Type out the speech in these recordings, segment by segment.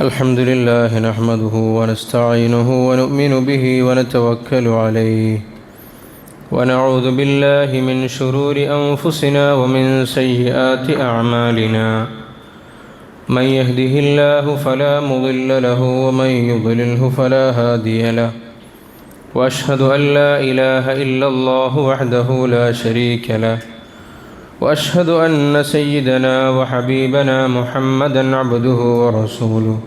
الحمد لله نحمده ونستعينه ونؤمن به ونتوكل عليه ونعوذ بالله من شرور أنفسنا ومن سيئات أعمالنا من يهده الله فلا مضل له ومن يضلله فلا هادي له وأشهد أن لا إله إلا الله وحده لا شريك له وأشهد أن سيدنا وحبيبنا محمدًا عبده ورسوله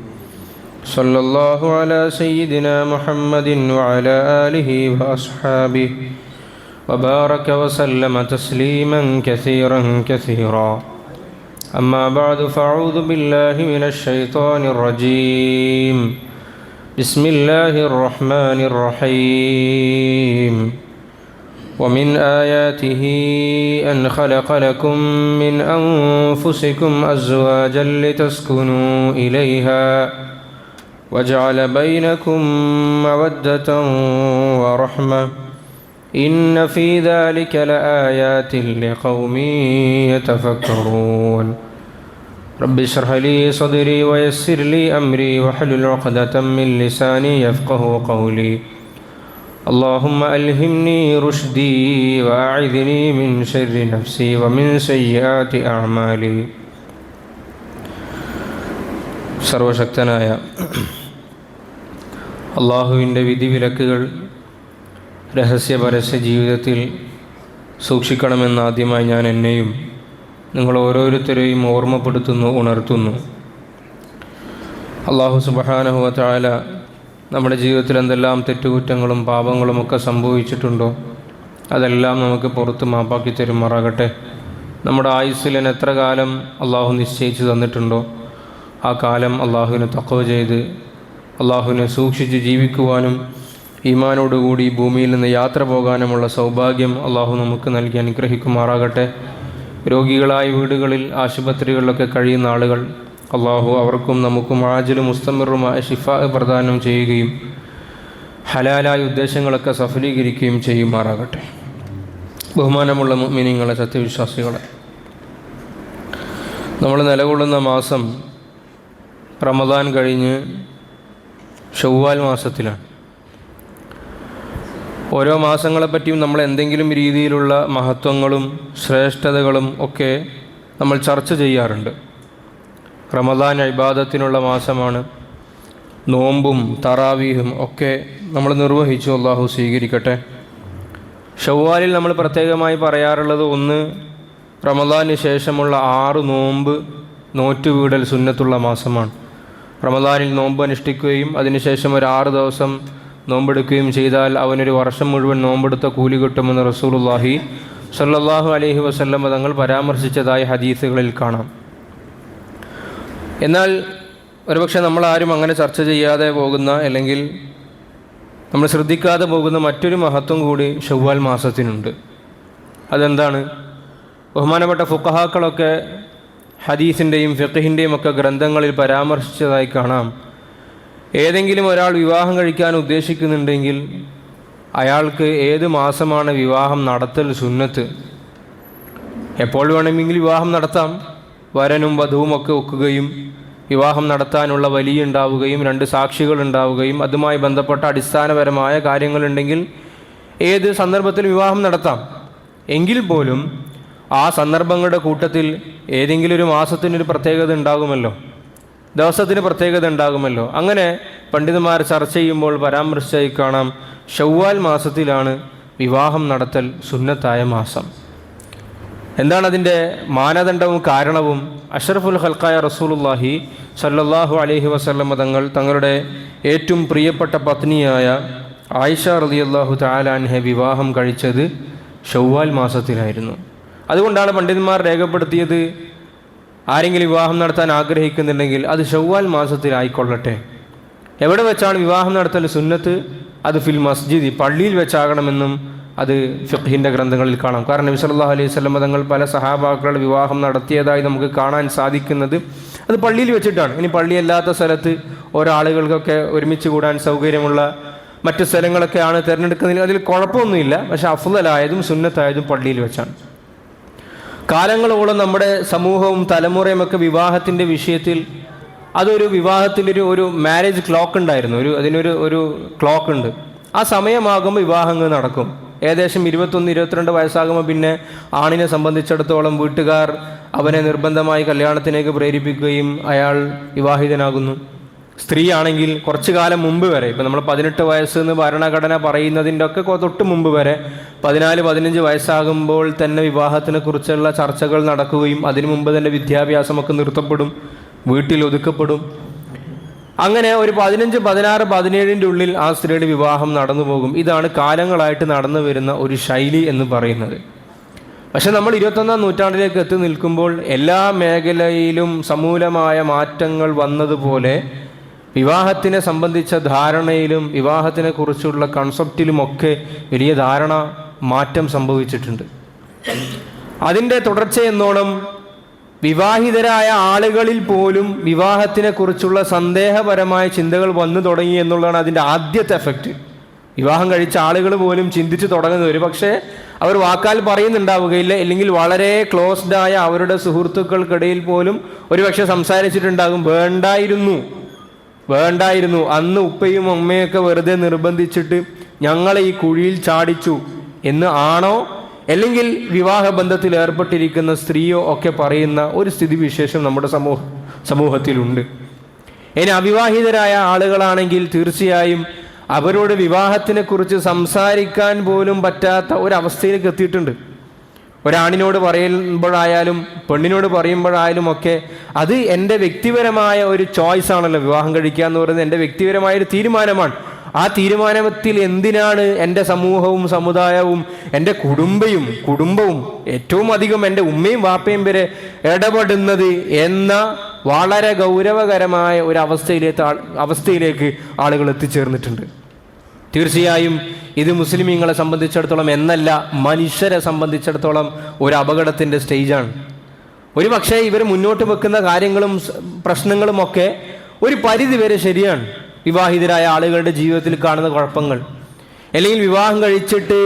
صلى الله على سيدنا محمد وعلى آله وأصحابه وبارك وسلم تسليمًا كثيرًا كثيرًا أما بعد فأعوذ بالله من الشيطان الرجيم بسم الله الرحمن الرحيم ومن آياته أن خلق لكم من أنفسكم أزواجا لتسكنوا إليها وجعل بينكم مودة ورحمة إن في ذلك لآيات لقوم يتفكرون رب اشرح لي صدري ويسر لي أمري واحلل عقدة من لساني يفقه قولي اللهم ألهمني رشدي وأعذني من شر نفسي ومن سيئات أعمالي. സർവശക്തനായ അള്ളാഹുവിൻ്റെ വിധിവിലക്കുകൾ രഹസ്യ പരസ്യ ജീവിതത്തിൽ സൂക്ഷിക്കണമെന്ന് ആദ്യമായി ഞാൻ എന്നെയും നിങ്ങൾ ഓരോരുത്തരെയും ഓർമ്മപ്പെടുത്തുന്നു, ഉണർത്തുന്നു. അള്ളാഹു സുബ്ഹാനഹു വ തആല നമ്മുടെ ജീവിതത്തിൽ എന്തെല്ലാം തെറ്റുകുറ്റങ്ങളും പാപങ്ങളുമൊക്കെ സംഭവിച്ചിട്ടുണ്ടോ അതെല്ലാം നമുക്ക് പുറത്ത് മാപ്പാക്കി തരുമാറാകട്ടെ. നമ്മുടെ ആയുസ്സിൽ എത്ര കാലം അള്ളാഹു നിശ്ചയിച്ച് തന്നിട്ടുണ്ടോ ആ കാലം അള്ളാഹുവിനെ തഖ്വ ചെയ്ത് അള്ളാഹുവിനെ സൂക്ഷിച്ച് ജീവിക്കുവാനും ഈമാനോടുകൂടി ഭൂമിയിൽ നിന്ന് യാത്ര പോകാനുമുള്ള സൗഭാഗ്യം അള്ളാഹു നമുക്ക് നൽകി അനുഗ്രഹിക്കുമാറാകട്ടെ. രോഗികളായ വീടുകളിൽ ആശുപത്രികളിലൊക്കെ കഴിയുന്ന ആളുകൾ അള്ളാഹു അവർക്കും നമുക്കും ആജിലും മുസ്തമിറുമായ ഷിഫാ പ്രദാനം ചെയ്യുകയും ഹലാലായ ഉദ്ദേശങ്ങളൊക്കെ സഫലീകരിക്കുകയും ചെയ്യുമാറാകട്ടെ. ബഹുമാനമുള്ള മുഅ്മിനീങ്ങളെ, സത്യവിശ്വാസികളെ, നമ്മൾ നിലകൊള്ളുന്ന മാസം റമദാൻ കഴിഞ്ഞ് ശവ്വാൽ മാസത്തിലാണ്. ഓരോ മാസങ്ങളെപ്പറ്റിയും നമ്മൾ എന്തെങ്കിലും രീതിയിലുള്ള മഹത്വങ്ങളും ശ്രേഷ്ഠതകളും ഒക്കെ നമ്മൾ ചർച്ച ചെയ്യാറുണ്ട്. റമദാൻ ഇബാദത്തിനുള്ള മാസമാണ്. നോമ്പും തറാവീഹും ഒക്കെ നമ്മൾ നിർവഹിച്ചു, അള്ളാഹു സ്വീകരിക്കട്ടെ. ശവ്വാലിൽ നമ്മൾ പ്രത്യേകമായി പറയാറുള്ളത്, ഒന്ന്, റമദാന് ശേഷമുള്ള 6 നോമ്പ് നോറ്റുവീടൽ സുന്നത്തുള്ള മാസമാണ്. റമദാനിൽ നോമ്പ് അനുഷ്ഠിക്കുകയും അതിനുശേഷം ഒരു 6 ദിവസം നോമ്പെടുക്കുകയും ചെയ്താൽ അവനൊരു വർഷം മുഴുവൻ നോമ്പെടുത്ത കൂലി കിട്ടുമെന്ന് റസൂലുള്ളാഹി സ്വല്ലല്ലാഹു അലൈഹി വസല്ലം തങ്ങൾ പരാമർശിച്ചതായി ഹദീസുകളിൽ കാണാം. എന്നാൽ ഒരുപക്ഷെ നമ്മളാരും അങ്ങനെ ചർച്ച ചെയ്യാതെ പോകുന്ന, അല്ലെങ്കിൽ നമ്മൾ ശ്രദ്ധിക്കാതെ പോകുന്ന മറ്റൊരു മഹത്വം കൂടി ശവ്വാൽ മാസത്തിനുണ്ട്. അതെന്താണ്? ബഹുമാനപ്പെട്ട ഫുഖഹാക്കളൊക്കെ ഹദീസിൻ്റെയും ഫിഖ്ഹിൻ്റെയും ഒക്കെ ഗ്രന്ഥങ്ങളിൽ പരാമർശിച്ചതായി കാണാം. ഏതെങ്കിലും ഒരാൾ വിവാഹം കഴിക്കാൻ ഉദ്ദേശിക്കുന്നുണ്ടെങ്കിൽ അയാൾക്ക് ഏത് മാസമാണ് വിവാഹം നടത്തൽ സുന്നത്ത്? എപ്പോൾ വേണമെങ്കിൽ വിവാഹം നടത്താം. വരനും വധുവുമൊക്കെ ഒക്കുകയും വിവാഹം നടത്താനുള്ള വലിയ ഉണ്ടാവുകയും 2 സാക്ഷികൾ ഉണ്ടാവുകയും അതുമായി ബന്ധപ്പെട്ട അടിസ്ഥാനപരമായ കാര്യങ്ങളുണ്ടെങ്കിൽ ഏത് സന്ദർഭത്തിൽ വിവാഹം നടത്താം. എങ്കിൽ പോലും ആ സന്ദർഭങ്ങളുടെ കൂട്ടത്തിൽ ഏതെങ്കിലും ഒരു മാസത്തിനൊരു പ്രത്യേകത ഉണ്ടാകുമല്ലോ, ദിവസത്തിന് പ്രത്യേകത ഉണ്ടാകുമല്ലോ. അങ്ങനെ പണ്ഡിതന്മാർ ചർച്ച ചെയ്യുമ്പോൾ പരാമർശിച്ചായി കാണാം, ശവ്വാൽ മാസത്തിലാണ് വിവാഹം നടത്തൽ സുന്നത്തായ മാസം. എന്താണ് അതിൻ്റെ മാനദണ്ഡവും കാരണവും? അഷ്റഫുൽ ഖൽഖായ റസൂലുള്ളാഹി സ്വല്ലല്ലാഹു അലൈഹി വസല്ലം തങ്ങളുടെ ഏറ്റവും പ്രിയപ്പെട്ട പത്നിയായ ആയിഷ റളിയല്ലാഹു തആല അൻഹ വിവാഹം കഴിച്ചത് ശവ്വാൽ മാസത്തിലായിരുന്നു. അതുകൊണ്ടാണ് പണ്ഡിതന്മാർ രേഖപ്പെടുത്തിയത്, ആരെങ്കിലും വിവാഹം നടത്താൻ ആഗ്രഹിക്കുന്നുണ്ടെങ്കിൽ അത് ശവ്വാൽ മാസത്തിലായിക്കൊള്ളട്ടെ. എവിടെ വെച്ചാണ് വിവാഹം നടത്തൽ സുന്നത്ത്? അത് ഫിൽ മസ്ജിദ്, പള്ളിയിൽ വെച്ചാകണമെന്നും അത് ഫിഖ്ഹിൻ്റെ ഗ്രന്ഥങ്ങളിൽ കാണാം. കാരണം നബി സല്ലല്ലാഹു അലൈഹി വസല്ലം തങ്ങൾ പല സഹാബാക്കളുടെ വിവാഹം നടത്തിയതായി നമുക്ക് കാണാൻ സാധിക്കുന്നത് അത് പള്ളിയിൽ വെച്ചിട്ടാണ്. ഇനി പള്ളിയല്ലാത്ത സ്ഥലത്ത് ഒരാളുകൾക്കൊക്കെ ഒരുമിച്ച് കൂടാൻ സൗകര്യമുള്ള മറ്റ് സ്ഥലങ്ങളൊക്കെയാണ് തിരഞ്ഞെടുക്കുന്നതിൽ അതിൽ കുഴപ്പമൊന്നുമില്ല. പക്ഷേ അഫ്ളലായതും സുന്നത്തായതും പള്ളിയിൽ വെച്ചാണ്. കാലങ്ങളോളം നമ്മുടെ സമൂഹവും തലമുറയുമൊക്കെ വിവാഹത്തിൻ്റെ വിഷയത്തിൽ അതൊരു വിവാഹത്തിൻ്റെ ഒരു മാരേജ് ക്ലോക്ക് ഉണ്ടായിരുന്നു. അതിനൊരു ക്ലോക്ക് ഉണ്ട്. ആ സമയമാകുമ്പോൾ വിവാഹങ്ങൾ നടക്കും. ഏകദേശം 21-22 വയസ്സാകുമ്പോൾ പിന്നെ ആണിനെ സംബന്ധിച്ചിടത്തോളം വീട്ടുകാർ അവനെ നിർബന്ധമായി കല്യാണത്തിലേക്ക് പ്രേരിപ്പിക്കുകയും അയാൾ വിവാഹിതനാകുന്നു. സ്ത്രീ ആണെങ്കിൽ കുറച്ചു കാലം മുമ്പ് വരെ, ഇപ്പം നമ്മൾ 18 വയസ്സെന്ന് ഭരണഘടന പറയുന്നതിൻ്റെ ഒക്കെ തൊട്ട് മുമ്പ് വരെ 14-15 വയസ്സാകുമ്പോൾ തന്നെ വിവാഹത്തിനെ കുറിച്ചുള്ള ചർച്ചകൾ നടക്കുകയും അതിനു മുമ്പ് തന്നെ വിദ്യാഭ്യാസമൊക്കെ നിർത്തപ്പെടും, വീട്ടിൽ ഒതുക്കപ്പെടും. അങ്ങനെ ഒരു 15, 16, 17 ഉള്ളിൽ ആ സ്ത്രീയുടെ വിവാഹം നടന്നു പോകും. ഇതാണ് കാലങ്ങളായിട്ട് നടന്നു വരുന്ന ഒരു ശൈലി എന്ന് പറയുന്നത്. പക്ഷെ നമ്മൾ 21-ാം നൂറ്റാണ്ടിലേക്ക് എത്തി നിൽക്കുമ്പോൾ എല്ലാ മേഖലയിലും സമൂലമായ മാറ്റങ്ങൾ വന്നതുപോലെ വിവാഹത്തിനെ സംബന്ധിച്ച ധാരണയിലും വിവാഹത്തിനെ കുറിച്ചുള്ള കൺസെപ്റ്റിലുമൊക്കെ വലിയ ധാരണ മാറ്റം സംഭവിച്ചിട്ടുണ്ട്. അതിൻ്റെ തുടർച്ചയെന്നോണം വിവാഹിതരായ ആളുകളിൽ പോലും വിവാഹത്തിനെ കുറിച്ചുള്ള സന്ദേഹപരമായ ചിന്തകൾ വന്നു തുടങ്ങി എന്നുള്ളതാണ് അതിൻ്റെ ആദ്യത്തെ എഫക്റ്റ്. വിവാഹം കഴിച്ച ആളുകൾ പോലും ചിന്തിച്ചു തുടങ്ങുന്നത്, ഒരു പക്ഷേ അവർ വാക്കാൽ പറയുന്നുണ്ടാവുകയില്ല, അല്ലെങ്കിൽ വളരെ ക്ലോസ്ഡായ അവരുടെ സുഹൃത്തുക്കൾക്കിടയിൽ പോലും ഒരുപക്ഷെ സംസാരിച്ചിട്ടുണ്ടാകും, വേണ്ടായിരുന്നു അന്ന് ഉപ്പയും അമ്മയൊക്കെ വെറുതെ നിർബന്ധിച്ചിട്ട് ഞങ്ങളെ ഈ കുഴിയിൽ ചാടിച്ചു എന്ന് ആണോ, അല്ലെങ്കിൽ വിവാഹബന്ധത്തിൽ ഏർപ്പെട്ടിരിക്കുന്ന സ്ത്രീയോ ഒക്കെ പറയുന്ന ഒരു സ്ഥിതിവിശേഷം നമ്മുടെ സമൂഹത്തിലുണ്ട്. ഇനി അവിവാഹിതരായ ആളുകളാണെങ്കിൽ തീർച്ചയായും അവരോട് വിവാഹത്തിനെ കുറിച്ച് സംസാരിക്കാൻ പോലും പറ്റാത്ത ഒരവസ്ഥയിലേക്ക് എത്തിയിട്ടുണ്ട്. ഒരാണിനോട് പറയുമ്പോഴായാലും പെണ്ണിനോട് പറയുമ്പോഴായാലും ഒക്കെ അത് എൻ്റെ വ്യക്തിപരമായ ഒരു ചോയ്സ് ആണല്ലോ. വിവാഹം കഴിക്കുക എന്ന് പറയുന്നത് എൻ്റെ വ്യക്തിപരമായൊരു തീരുമാനമാണ്. ആ തീരുമാനത്തിൽ എന്തിനാണ് എൻ്റെ സമൂഹവും സമുദായവും എൻ്റെ കുടുംബവും ഏറ്റവും അധികം എൻ്റെ ഉമ്മയും വാപ്പയും വരെ ഇടപെടുന്നത് എന്ന വളരെ ഗൗരവകരമായ ഒരു അവസ്ഥയിലേക്ക് ആളുകൾ എത്തിച്ചേർന്നിട്ടുണ്ട്. തീർച്ചയായും ഇത് മുസ്ലിമീങ്ങളെ സംബന്ധിച്ചിടത്തോളം എന്നല്ല മനുഷ്യരെ സംബന്ധിച്ചിടത്തോളം ഒരു അപകടത്തിൻ്റെ സ്റ്റേജാണ്. ഒരു പക്ഷേ ഇവർ മുന്നോട്ട് വെക്കുന്ന കാര്യങ്ങളും പ്രശ്നങ്ങളുമൊക്കെ ഒരു പരിധി വരെ ശരിയാണ്. വിവാഹിതരായ ആളുകളുടെ ജീവിതത്തിൽ കാണുന്ന കുഴപ്പങ്ങൾ, അല്ലെങ്കിൽ വിവാഹം കഴിച്ചിട്ട്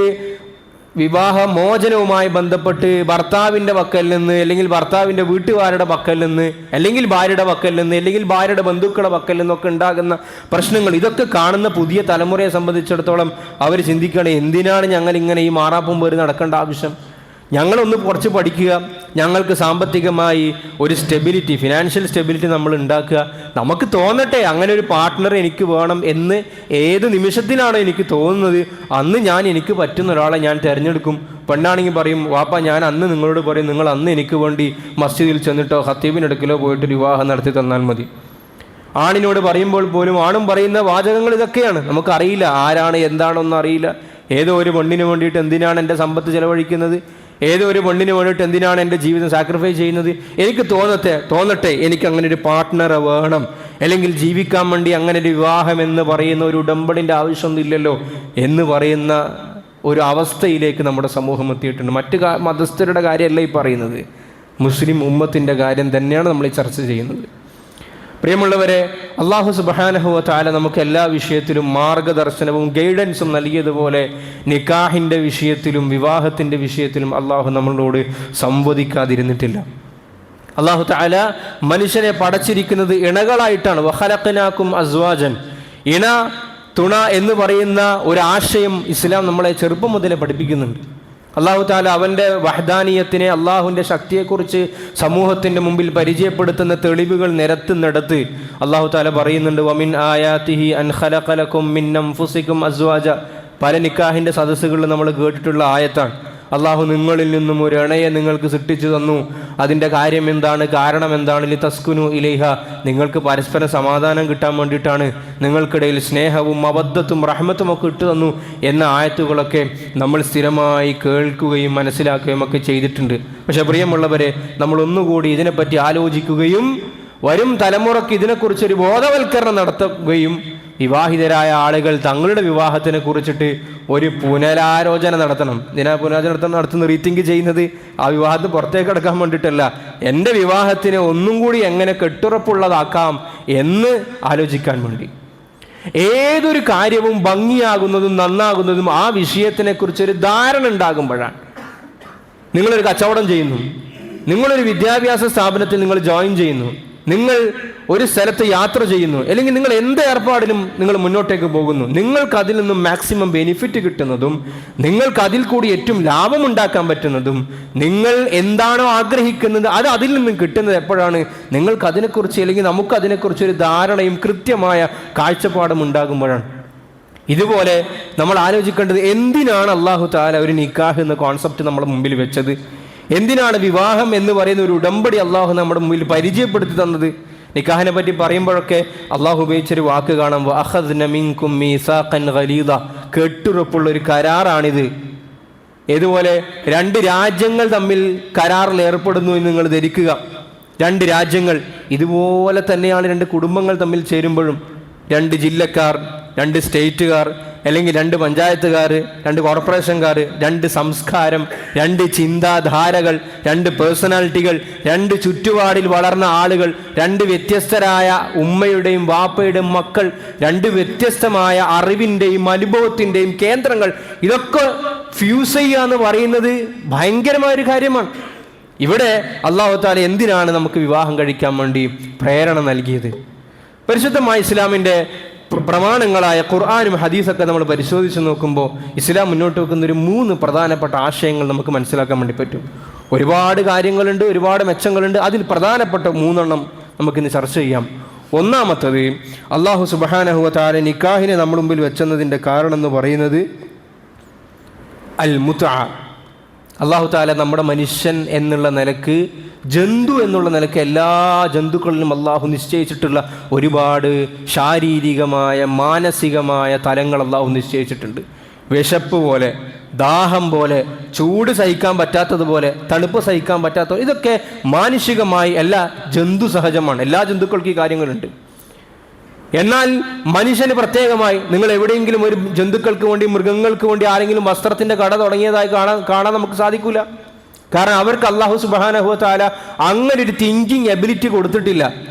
വിവാഹമോചനവുമായി ബന്ധപ്പെട്ട് ഭർത്താവിൻ്റെ പക്കൽ നിന്ന്, അല്ലെങ്കിൽ ഭർത്താവിൻ്റെ വീട്ടുകാരുടെ പക്കൽ നിന്ന്, അല്ലെങ്കിൽ ഭാര്യയുടെ പക്കൽ നിന്ന്, അല്ലെങ്കിൽ ഭാര്യയുടെ ബന്ധുക്കളുടെ പക്കൽ നിന്നൊക്കെ ഉണ്ടാകുന്ന പ്രശ്നങ്ങൾ, ഇതൊക്കെ കാണുന്ന പുതിയ തലമുറയെ സംബന്ധിച്ചിടത്തോളം അവർ ചിന്തിക്കണം, എന്തിനാണ് ഞങ്ങൾ ഇങ്ങനെ ഈ മാറാപ്പും പേര് നടക്കേണ്ട ആവശ്യം? ഞങ്ങളൊന്ന് കുറച്ച് പഠിക്കുക, ഞങ്ങൾക്ക് സാമ്പത്തികമായി ഒരു സ്റ്റെബിലിറ്റി, ഫിനാൻഷ്യൽ സ്റ്റെബിലിറ്റി നമ്മൾ ഉണ്ടാക്കുക. നമുക്ക് തോന്നട്ടെ അങ്ങനെ ഒരു പാർട്ട്ണർ എനിക്ക് വേണം എന്ന് ഏത് നിമിഷത്തിലാണോ എനിക്ക് തോന്നുന്നത് അന്ന് എനിക്ക് പറ്റുന്ന ഒരാളെ ഞാൻ തിരഞ്ഞെടുക്കും. പെണ്ണാണെങ്കിൽ പറയും, വാപ്പ ഞാൻ അന്ന് നിങ്ങളോട് പറയും, നിങ്ങൾ അന്ന് എനിക്ക് വേണ്ടി മസ്ജിദിൽ ചെന്നിട്ടോ ഖത്തീബിനടുക്കലോ പോയിട്ട് വിവാഹം നടത്തി തന്നാൽ മതി. ആണിനോട് പറയുമ്പോൾ പോലും ആണും പറയുന്ന വാചകങ്ങൾ ഇതൊക്കെയാണ്. നമുക്കറിയില്ല ആരാണ് എന്താണെന്നൊന്നും അറിയില്ല. ഏതോ ഒരു പെണ്ണിന് വേണ്ടിയിട്ട് എന്തിനാണ് എൻ്റെ സമ്പത്ത് ചെലവഴിക്കുന്നത്, ഏതോ ഒരു പെണ്ണിന് വേണ്ടിയിട്ട് എന്തിനാണ് എൻ്റെ ജീവിതം സാക്രിഫൈസ് ചെയ്യുന്നത്? എനിക്ക് തോന്നട്ടെ എനിക്ക് അങ്ങനെ ഒരു പാർട്ട്ണറെ വേണം, അല്ലെങ്കിൽ ജീവിക്കാൻ വേണ്ടി അങ്ങനെ ഒരു വിവാഹം എന്ന് പറയുന്ന ഒരു ഉടമ്പടിൻ്റെ ആവശ്യമൊന്നും ഇല്ലല്ലോ എന്ന് പറയുന്ന ഒരു അവസ്ഥയിലേക്ക് നമ്മുടെ സമൂഹം എത്തിയിട്ടുണ്ട്. മറ്റു മതസ്ഥരുടെ കാര്യമല്ല ഈ പറയുന്നത്, മുസ്ലിം ഉമ്മത്തിൻ്റെ കാര്യം തന്നെയാണ് നമ്മൾ ഈ ചർച്ച ചെയ്യുന്നത്. പ്രിയമുള്ളവരെ, അല്ലാഹു സുബ്ഹാനഹു വ തആല നമുക്ക് എല്ലാ വിഷയത്തിലും മാർഗദർശനവും ഗൈഡൻസും നൽകിയതുപോലെ നിക്കാഹിൻ്റെ വിഷയത്തിലും വിവാഹത്തിൻ്റെ വിഷയത്തിലും അല്ലാഹു നമ്മളോട് സംവദിക്കാതിരുന്നിട്ടില്ല. അല്ലാഹു തആല മനുഷ്യനെ പടച്ചിരിക്കുന്നത് ഇണകളായിട്ടാണ്. വഖലഖനാകും അസ്വാജൻ, ഇണ തുണ എന്ന് പറയുന്ന ഒരു ആശയം ഇസ്ലാം നമ്മളെ ചെറുപ്പം മുതലേ പഠിപ്പിക്കുന്നുണ്ട്. അല്ലാഹു തആല അവൻ്റെ വഹ്ദാനിയത്തിനെ, അള്ളാഹുവിൻ്റെ ശക്തിയെക്കുറിച്ച് സമൂഹത്തിൻ്റെ മുമ്പിൽ പരിചയപ്പെടുത്തുന്ന തെളിവുകൾ നിരത്തുന്നിടത്ത് അല്ലാഹു തആല പറയുന്നുണ്ട്, വമിൻ ആയാതിഹി അൻ ഖലഖ ലക്കും മിൻ അൻഫുസികും അസ്വാജ. പല നിക്കാഹിൻ്റെ സദസ്സുകളിൽ നമ്മൾ കേട്ടിട്ടുള്ള ആയത്താണ്. അള്ളാഹു നിങ്ങളിൽ നിന്നും ഒരു ഇണയെ നിങ്ങൾക്ക് സൃഷ്ടിച്ചു തന്നു. അതിൻ്റെ കാര്യം എന്താണ്, കാരണം എന്താണ്? ലിതസ്കുനു ഇലൈഹ, നിങ്ങൾക്ക് പരസ്പര സമാധാനം കിട്ടാൻ വേണ്ടിയിട്ടാണ്, നിങ്ങൾക്കിടയിൽ സ്നേഹവും മവദ്ദത്തും റഹ്മത്തും ഒക്കെ ഇട്ടു തന്നു എന്ന ആയത്തുകളൊക്കെ നമ്മൾ സ്ഥിരമായി കേൾക്കുകയും മനസ്സിലാക്കുകയും ഒക്കെ ചെയ്തിട്ടുണ്ട്. പക്ഷേ പ്രിയമുള്ളവരെ, നമ്മൾ ഒന്നുകൂടി ഇതിനെപ്പറ്റി ആലോചിക്കുകയും വരും തലമുറയ്ക്ക് ഇതിനെക്കുറിച്ചൊരു ബോധവൽക്കരണം നടത്തുകയും വിവാഹിതരായ ആളുകൾ തങ്ങളുടെ വിവാഹത്തിനെ കുറിച്ചിട്ട് ഒരു പുനരാലോചന നടത്തണം. ഇതിനാ പുനരാലോചന നടത്തുന്ന റീതിങ്ക് ചെയ്യുന്നത് ആ വിവാഹത്തിന് പുറത്തേക്ക് കിടക്കാൻ വേണ്ടിയിട്ടല്ല, എൻ്റെ വിവാഹത്തിനെ ഒന്നും കൂടി എങ്ങനെ കെട്ടുറപ്പുള്ളതാക്കാം എന്ന് ആലോചിക്കാൻ വേണ്ടി. ഏതൊരു കാര്യവും ഭംഗിയാകുന്നതും നന്നാകുന്നതും ആ വിഷയത്തിനെ കുറിച്ചൊരു ധാരണ ഉണ്ടാകുമ്പോഴാണ്. നിങ്ങളൊരു കച്ചവടം ചെയ്യുന്നു, നിങ്ങളൊരു വിദ്യാഭ്യാസ സ്ഥാപനത്തിൽ നിങ്ങൾ ജോയിൻ ചെയ്യുന്നു, നിങ്ങൾ ഒരു സ്ഥലത്ത് യാത്ര ചെയ്യുന്നു, അല്ലെങ്കിൽ നിങ്ങൾ എന്ത് ഏർപ്പാടിലും നിങ്ങൾ മുന്നോട്ടേക്ക് പോകുന്നു, നിങ്ങൾക്ക് അതിൽ നിന്നും മാക്സിമം ബെനിഫിറ്റ് കിട്ടുന്നതും നിങ്ങൾക്ക് അതിൽ കൂടി ഏറ്റവും ലാഭമുണ്ടാക്കാൻ പറ്റുന്നതും നിങ്ങൾ എന്താണോ ആഗ്രഹിക്കുന്നത് അത് അതിൽ നിന്നും കിട്ടുന്നത് എപ്പോഴാണ്? നിങ്ങൾക്ക് അതിനെക്കുറിച്ച് അല്ലെങ്കിൽ നമുക്ക് അതിനെക്കുറിച്ച് ഒരു ധാരണയും കൃത്യമായ കാഴ്ചപ്പാടും ഉണ്ടാകുമ്പോഴാണ്. ഇതുപോലെ നമ്മൾ ആലോചിക്കേണ്ടത്, എന്തിനാണ് അള്ളാഹു തആല ഒരു നിക്കാഹ് എന്ന കോൺസെപ്റ്റ് നമ്മുടെ മുമ്പിൽ വെച്ചത്? എന്തിനാണ് വിവാഹം എന്ന് പറയുന്ന ഒരു ഉടമ്പടി അള്ളാഹു നമ്മുടെ മുമ്പിൽ പരിചയപ്പെടുത്തി തന്നത്? നിക്കാഹിനെ പറ്റി പറയുമ്പോഴൊക്കെ അള്ളാഹു ഉപയോഗിച്ചൊരു വാക്ക് കാണാം, വഅഖദ്ന മിൻകും മീസാഖൻ ഗലീദ, കെട്ടുറപ്പുള്ള ഒരു കരാറാണിത്. ഇതുപോലെ രണ്ട് രാജ്യങ്ങൾ തമ്മിൽ കരാറിൽ ഏർപ്പെടുന്നു എന്ന് നിങ്ങൾ ധരിക്കുക. രണ്ട് രാജ്യങ്ങൾ ഇതുപോലെ തന്നെയാണ് രണ്ട് കുടുംബങ്ങൾ തമ്മിൽ ചേരുമ്പോഴും. രണ്ട് ജില്ലക്കാർ, രണ്ട് സ്റ്റേറ്റുകാർ, അല്ലെങ്കിൽ രണ്ട് പഞ്ചായത്തുകാർ, രണ്ട് കോർപ്പറേഷൻകാർ, രണ്ട് സംസ്കാരം, രണ്ട് ചിന്താധാരകൾ, രണ്ട് പേഴ്സണാലിറ്റികൾ, രണ്ട് ചുറ്റുപാടിൽ വളർന്ന ആളുകൾ, രണ്ട് വ്യത്യസ്തരായ ഉമ്മയുടെയും വാപ്പയുടെയും മക്കൾ, രണ്ട് വ്യത്യസ്തമായ അറിവിൻ്റെയും അനുഭവത്തിൻ്റെയും കേന്ദ്രങ്ങൾ, ഇതൊക്കെ ഫ്യൂസ് ചെയ്യുക എന്ന് പറയുന്നത് ഭയങ്കരമായൊരു കാര്യമാണ്. ഇവിടെ അല്ലാഹു തആല എന്തിനാണ് നമുക്ക് വിവാഹം കഴിക്കാൻ വേണ്ടി പ്രേരണ നൽകിയത്? പരിശുദ്ധമായ ഇസ്ലാമിൻ്റെ പ്രമാണങ്ങളായ ഖുർആനും ഹദീസൊക്കെ നമ്മൾ പരിശോധിച്ച് നോക്കുമ്പോൾ ഇസ്ലാം മുന്നോട്ട് വെക്കുന്ന ഒരു 3 പ്രധാനപ്പെട്ട ആശയങ്ങൾ നമുക്ക് മനസ്സിലാക്കാൻ വേണ്ടി പറ്റും. ഒരുപാട് കാര്യങ്ങളുണ്ട്, ഒരുപാട് മെച്ചങ്ങളുണ്ട്. അതിൽ പ്രധാനപ്പെട്ട 3 നമുക്കിന്ന് ചർച്ച ചെയ്യാം. ഒന്നാമത്തത്, അല്ലാഹു സുബ്ഹാനഹു വ തആല നിക്കാഹിനെ നമ്മുടെ മുമ്പിൽ വെച്ചതിൻ്റെ കാരണം എന്ന് പറയുന്നത് അൽ മുത്അ. അല്ലാഹു തആല നമ്മുടെ മനുഷ്യൻ എന്നുള്ള നിലക്ക്, ജന്തു എന്നുള്ള നിലക്ക് എല്ലാ ജന്തുക്കളിലും അള്ളാഹു നിശ്ചയിച്ചിട്ടുള്ള ഒരുപാട് ശാരീരികമായ മാനസികമായ തലങ്ങൾ അള്ളാഹു നിശ്ചയിച്ചിട്ടുണ്ട്. വിശപ്പ് പോലെ, ദാഹം പോലെ, ചൂട് സഹിക്കാൻ പറ്റാത്തതുപോലെ, തണുപ്പ് സഹിക്കാൻ പറ്റാത്ത, ഇതൊക്കെ മാനുഷികമായി എല്ലാ ജന്തു സഹജമാണ്. എല്ലാ ജന്തുക്കൾക്കും ഈ കാര്യങ്ങളുണ്ട്. എന്നാൽ മനുഷ്യന് പ്രത്യേകമായി, നിങ്ങൾ എവിടെയെങ്കിലും ഒരു ജന്തുക്കൾക്ക് വേണ്ടി, മൃഗങ്ങൾക്ക് വേണ്ടി ആരെങ്കിലും വസ്ത്രത്തിൻ്റെ കട തുടങ്ങിയതായി കാണാൻ നമുക്ക് സാധിക്കില്ല. കാരണം അവർക്ക് അല്ലാഹു സുബ്ഹാനഹു വ തആല അങ്ങനെ ഒരു തിങ്കിങ് എബിലിറ്റി കൊടുത്തിട്ടില്ല.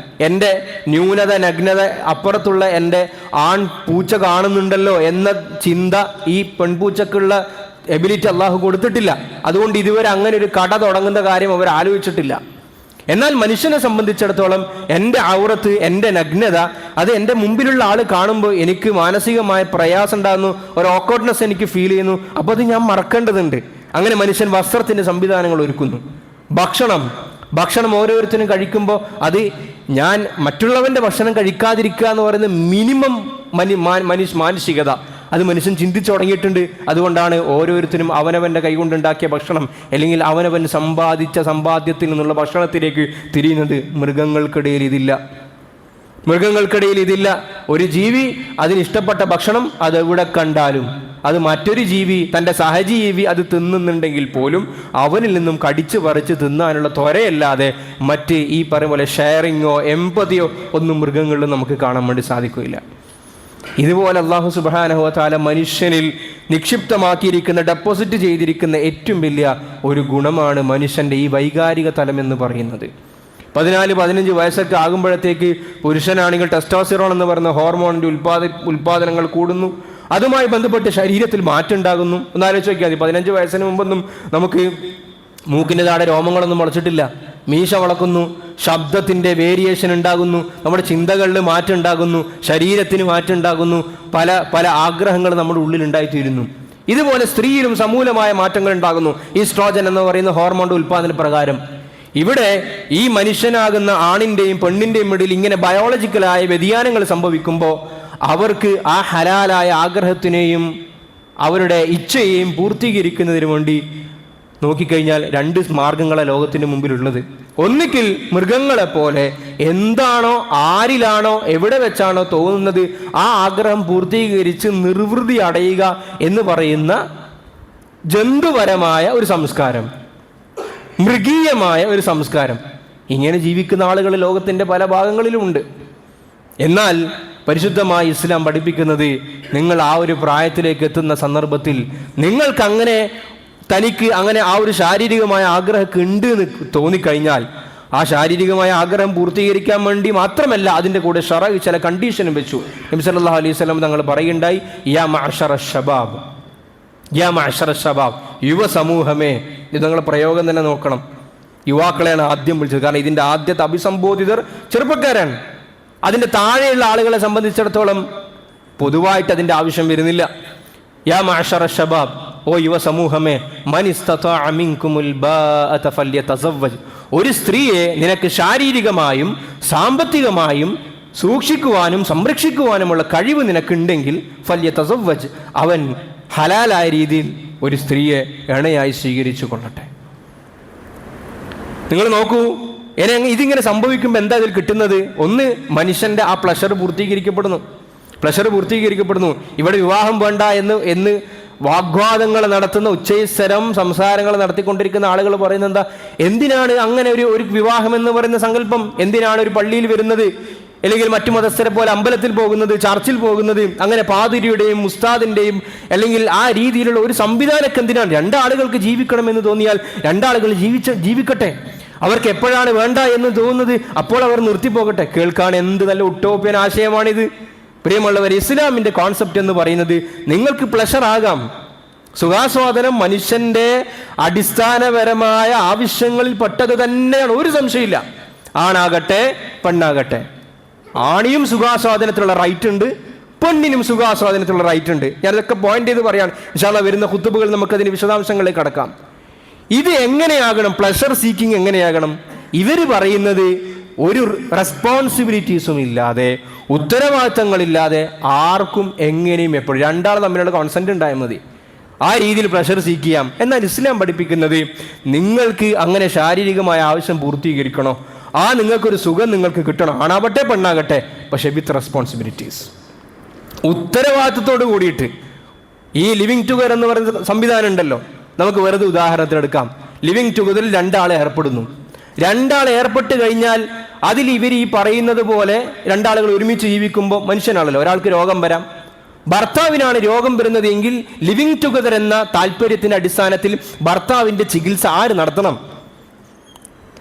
എൻ്റെ ന്യൂനത, നഗ്നത അപ്പുറത്തുള്ള എൻ്റെ ആൺ പൂച്ച കാണുന്നുണ്ടല്ലോ എന്ന ചിന്ത ഈ പെൺപൂച്ചക്കുള്ള എബിലിറ്റി അല്ലാഹു കൊടുത്തിട്ടില്ല. അതുകൊണ്ട് ഇതുവരെ അങ്ങനെ ഒരു കട തുടങ്ങുന്ന കാര്യം അവർ ആലോചിച്ചിട്ടില്ല. എന്നാൽ മനുഷ്യനെ സംബന്ധിച്ചിടത്തോളം എൻ്റെ ഔറത്ത്, എൻ്റെ നഗ്നത, അത് എൻ്റെ മുമ്പിലുള്ള ആൾ കാണുമ്പോൾ എനിക്ക് മാനസികമായ പ്രയാസം ഉണ്ടാകുന്നു, ഒരു ഓക്വേർഡ്നെസ് എനിക്ക് ഫീൽ ചെയ്യുന്നു. അപ്പോൾ അത് ഞാൻ മറക്കേണ്ടതുണ്ട്. അങ്ങനെ മനുഷ്യൻ വസ്ത്രത്തിൻ്റെ സംവിധാനങ്ങൾ ഒരുക്കുന്നു. ഭക്ഷണം ഓരോരുത്തരും കഴിക്കുമ്പോൾ അത് ഞാൻ മറ്റുള്ളവൻ്റെ ഭക്ഷണം കഴിക്കാതിരിക്കുക എന്ന് പറയുന്ന മിനിമം മാനുഷികത അത് മനുഷ്യൻ ചിന്തിച്ചു തുടങ്ങിയിട്ടുണ്ട്. അതുകൊണ്ടാണ് ഓരോരുത്തരും അവനവൻ്റെ കൈകൊണ്ടുണ്ടാക്കിയ ഭക്ഷണം അല്ലെങ്കിൽ അവനവൻ സമ്പാദിച്ച സമ്പാദ്യത്തിൽ നിന്നുള്ള ഭക്ഷണത്തിലേക്ക് തിരിയുന്നത്. മൃഗങ്ങൾക്കിടയിൽ ഇതില്ല. ഒരു ജീവി അതിനിഷ്ടപ്പെട്ട ഭക്ഷണം അതെവിടെ കണ്ടാലും, അത് മറ്റൊരു ജീവി, തൻ്റെ സഹജീവി അത് തിന്നുന്നുണ്ടെങ്കിൽ പോലും അവനിൽ നിന്നും കടിച്ചു പറിച്ച് തിന്നാനുള്ള ത്വരയല്ലാതെ മറ്റ് ഈ പറയുന്ന പോലെ ഷെയറിങ്ങോ എമ്പതിയോ ഒന്നും മൃഗങ്ങളിലും നമുക്ക് കാണാൻ വേണ്ടി സാധിക്കില്ല. ഇതുപോലെ അല്ലാഹു സുബ്ഹാനഹു വ തആല മനുഷ്യനിൽ നിക്ഷിപ്തമാക്കിയിരിക്കുന്ന, ഡെപ്പോസിറ്റ് ചെയ്തിരിക്കുന്ന ഏറ്റവും വലിയ ഒരു ഗുണമാണ് മനുഷ്യൻ്റെ ഈ വൈകാരിക തലം എന്ന് പറയുന്നത്. 14-15 വയസ്സൊക്കെ ആകുമ്പോഴത്തേക്ക് പുരുഷനാണെങ്കിൽ ടെസ്റ്റോസ്റ്റിറോൺ എന്ന് പറയുന്ന ഹോർമോണിൻ്റെ ഉൽപ്പാദനങ്ങൾ കൂടുന്നു. അതുമായി ബന്ധപ്പെട്ട് ശരീരത്തിൽ മാറ്റം ഉണ്ടാകുന്നു. ഒന്ന് ആലോചിച്ച് നോക്കിയാൽ മതി. 15 വയസ്സിന് മുമ്പൊന്നും നമുക്ക് മൂക്കിൻ്റെ താഴെ രോമങ്ങളൊന്നും മുളച്ചിട്ടില്ല. മീശ വളക്കുന്നു, ശബ്ദത്തിൻ്റെ വേരിയേഷൻ ഉണ്ടാകുന്നു, നമ്മുടെ ചിന്തകളിൽ മാറ്റം ഉണ്ടാകുന്നു, ശരീരത്തിന് മാറ്റം ഉണ്ടാകുന്നു, പല പല ആഗ്രഹങ്ങൾ നമ്മുടെ ഉള്ളിൽ ഉണ്ടായിത്തീരുന്നു. ഇതുപോലെ സ്ത്രീയിലും സമൂലമായ മാറ്റങ്ങൾ ഉണ്ടാകുന്നു ഈസ്ട്രോജൻ എന്ന് പറയുന്ന ഹോർമോണിൻ്റെ ഉൽപ്പാദന പ്രകാരം. ഇവിടെ ഈ മനുഷ്യനാകുന്ന ആണിൻ്റെയും പെണ്ണിൻ്റെയും ഇടയിൽ ഇങ്ങനെ ബയോളജിക്കലായ വ്യതിയാനങ്ങൾ സംഭവിക്കുമ്പോൾ അവർക്ക് ആ ഹലാലായ ആഗ്രഹത്തിനെയും അവരുടെ ഇച്ഛയെയും പൂർത്തീകരിക്കുന്നതിന് വേണ്ടി നോക്കിക്കഴിഞ്ഞാൽ 2 മാർഗങ്ങളാണ് ലോകത്തിന് മുമ്പിലുള്ളത്. ഒന്നുകിൽ മൃഗങ്ങളെപ്പോലെ എന്താണോ, ആരിലാണോ, എവിടെ വെച്ചാണോ തോന്നുന്നത് ആ ആഗ്രഹം പൂർത്തീകരിച്ച് നിർവൃതി അടയുക എന്ന് പറയുന്ന ജന്തുപരമായ ഒരു സംസ്കാരം, മൃഗീയമായ ഒരു സംസ്കാരം. ഇങ്ങനെ ജീവിക്കുന്ന ആളുകൾ ലോകത്തിൻ്റെ പല ഭാഗങ്ങളിലുമുണ്ട്. എന്നാൽ പരിശുദ്ധമായ ഇസ്ലാം പഠിപ്പിക്കുന്നത്, നിങ്ങൾ ആ ഒരു പ്രായത്തിലേക്ക് എത്തുന്ന സന്ദർഭത്തിൽ നിങ്ങൾക്കങ്ങനെ തനിക്ക് അങ്ങനെ ആ ഒരു ശാരീരികമായ ആഗ്രഹമൊക്കെ ഉണ്ട് എന്ന് തോന്നിക്കഴിഞ്ഞാൽ ആ ശാരീരികമായ ആഗ്രഹം പൂർത്തീകരിക്കാൻ വേണ്ടി മാത്രമല്ല അതിൻ്റെ കൂടെ ശറഅ് ചില കണ്ടീഷനും വെച്ചു. നബി സല്ലല്ലാഹു അലൈഹി വസല്ലം തങ്ങൾ പറയുണ്ടായി, യാ മഅ്ശറ ശബാബ്, യുവ സമൂഹമേ. ഇത് നിങ്ങളുടെ പ്രയോഗം തന്നെ നോക്കണം. യുവാക്കളെയാണ് ആദ്യം വിളിച്ചത്. കാരണം ഇതിൻ്റെ ആദ്യത്തെ അഭിസംബോധിതർ ചെറുപ്പക്കാരാണ്. അതിൻ്റെ താഴെയുള്ള ആളുകളെ സംബന്ധിച്ചിടത്തോളം പൊതുവായിട്ട് അതിൻ്റെ ആവശ്യം വരുന്നില്ല. യാ മഅ്ശറ ശബാബ്, ഓ യുവ സമൂഹമേ, മൻ ഇസ്തതാഅ മിൻകുമുൽ ബാഅത ഫല്യതസവ്വജ്, ഒരു സ്ത്രീയെ നിനക്ക് ശാരീരികമായും സാമ്പത്തികമായും സൂക്ഷിക്കുവാനും സംരക്ഷിക്കുവാനുമുള്ള കഴിവ് നിനക്കുണ്ടെങ്കിൽ ഫല്യതസവ്വജ്, അവൻ ഹലാലായ രീതിയിൽ ഒരു സ്ത്രീയെ ഇണയായി സ്വീകരിച്ചു കൊള്ളട്ടെ. നിങ്ങൾ നോക്കൂ, ഇതിങ്ങനെ സംഭവിക്കുമ്പോൾ എന്താ ഇതിൽ കിട്ടുന്നത്? ഒന്ന്, മനുഷ്യന്റെ ആ പ്ലഷർ പൂർത്തീകരിക്കപ്പെടുന്നു. ഇവിടെ വിവാഹം വേണ്ട എന്ന് വാഗ്വാദങ്ങൾ നടത്തുന്ന, ഉച്ചൈസ്വരം സംസാരങ്ങൾ നടത്തിക്കൊണ്ടിരിക്കുന്ന ആളുകൾ പറയുന്നത് എന്താ? എന്തിനാണ് അങ്ങനെ ഒരു വിവാഹം എന്ന് പറയുന്ന സങ്കല്പം? എന്തിനാണ് ഒരു പള്ളിയിൽ വരുന്നത്, അല്ലെങ്കിൽ മറ്റു മതസ്ഥരെ പോലെ അമ്പലത്തിൽ പോകുന്നത്, ചർച്ചിൽ പോകുന്നത്? അങ്ങനെ പാതിരിയുടെയും ഉസ്താദിൻ്റെയും അല്ലെങ്കിൽ ആ രീതിയിലുള്ള ഒരു സംവിധാനമൊക്കെ എന്തിനാണ്? രണ്ടാളുകൾക്ക് ജീവിക്കണമെന്ന് തോന്നിയാൽ രണ്ടാളുകൾ ജീവിക്കട്ടെ. അവർക്ക് എപ്പോഴാണ് വേണ്ട എന്ന് തോന്നുന്നത് അപ്പോൾ അവർ നിർത്തിപ്പോകട്ടെ. കേൾക്കാൻ എന്ത് നല്ല ഉട്ടോപ്യൻ ആശയമാണിത്. പ്രിയമുള്ളവർ, ഇസ്ലാമിന്റെ കോൺസെപ്റ്റ് എന്ന് പറയുന്നത് നിങ്ങൾക്ക് പ്ലഷർ ആകാം. സുഖാസ്വാദനം മനുഷ്യന്റെ അടിസ്ഥാനപരമായ ആവശ്യങ്ങളിൽ പെട്ടത് തന്നെയാണ്, ഒരു സംശയമില്ല. ആണാകട്ടെ പെണ്ണാകട്ടെ, ആണിയും സുഖാസ്വാദനത്തിലുള്ള റൈറ്റ് ഉണ്ട്, പെണ്ണിനും സുഖാസ്വാദനത്തിലുള്ള റൈറ്റ് ഉണ്ട്. ഞാനിതൊക്കെ പോയിന്റ് ചെയ്ത് പറയാണ്. ഇൻഷാ അല്ലാഹ് വരുന്ന ഖുതുബകൾ നമുക്കതിന് വിശദാംശങ്ങളിലേക്ക് കടക്കാം. ഇത് എങ്ങനെയാകണം? Pleasure seeking എങ്ങനെയാകണം? ഇവർ പറയുന്നത് ഒരു റെസ്പോൺസിബിലിറ്റീസും ഇല്ലാതെ, ഉത്തരവാദിത്തങ്ങളില്ലാതെ ആർക്കും എങ്ങനെയും എപ്പോഴും രണ്ടാൾ തമ്മിലുള്ള കോൺസെന്റ് ഉണ്ടായാൽ മതി, ആ രീതിയിൽ പ്ലഷർ സീക്ക് ചെയ്യാം. എന്നാൽ ഇസ്ലാം പഠിപ്പിക്കുന്നത് നിങ്ങൾക്ക് അങ്ങനെ ശാരീരികമായ ആവശ്യം പൂർത്തീകരിക്കണോ, നിങ്ങൾക്കൊരു സുഖം നിങ്ങൾക്ക് കിട്ടണം, ആണാവട്ടെ പെണ്ണാകട്ടെ, പക്ഷെ വിത്ത് റെസ്പോൺസിബിലിറ്റീസ്, ഉത്തരവാദിത്തത്തോട് കൂടിയിട്ട്. ഈ ലിവിങ് ടുഗദർ എന്ന് പറയുന്ന സംവിധാനം ഉണ്ടല്ലോ, നമുക്ക് വെറുതെ ഉദാഹരണത്തിനെടുക്കാം. ലിവിങ് ടുഗദറിൽ രണ്ടാൾ ഏർപ്പെട്ട് കഴിഞ്ഞാൽ അതിൽ ഇവർ ഈ പറയുന്നത് പോലെ രണ്ടാളുകൾ ഒരുമിച്ച് ജീവിക്കുമ്പോൾ മനുഷ്യനാണല്ലോ, ഒരാൾക്ക് രോഗം വരാം. ഭർത്താവിനാണ് രോഗം വരുന്നത് എങ്കിൽ ലിവിങ് ടുഗദർ എന്ന താല്പര്യത്തിന്റെ അടിസ്ഥാനത്തിൽ ഭർത്താവിന്റെ ചികിത്സ ആര് നടത്തണം?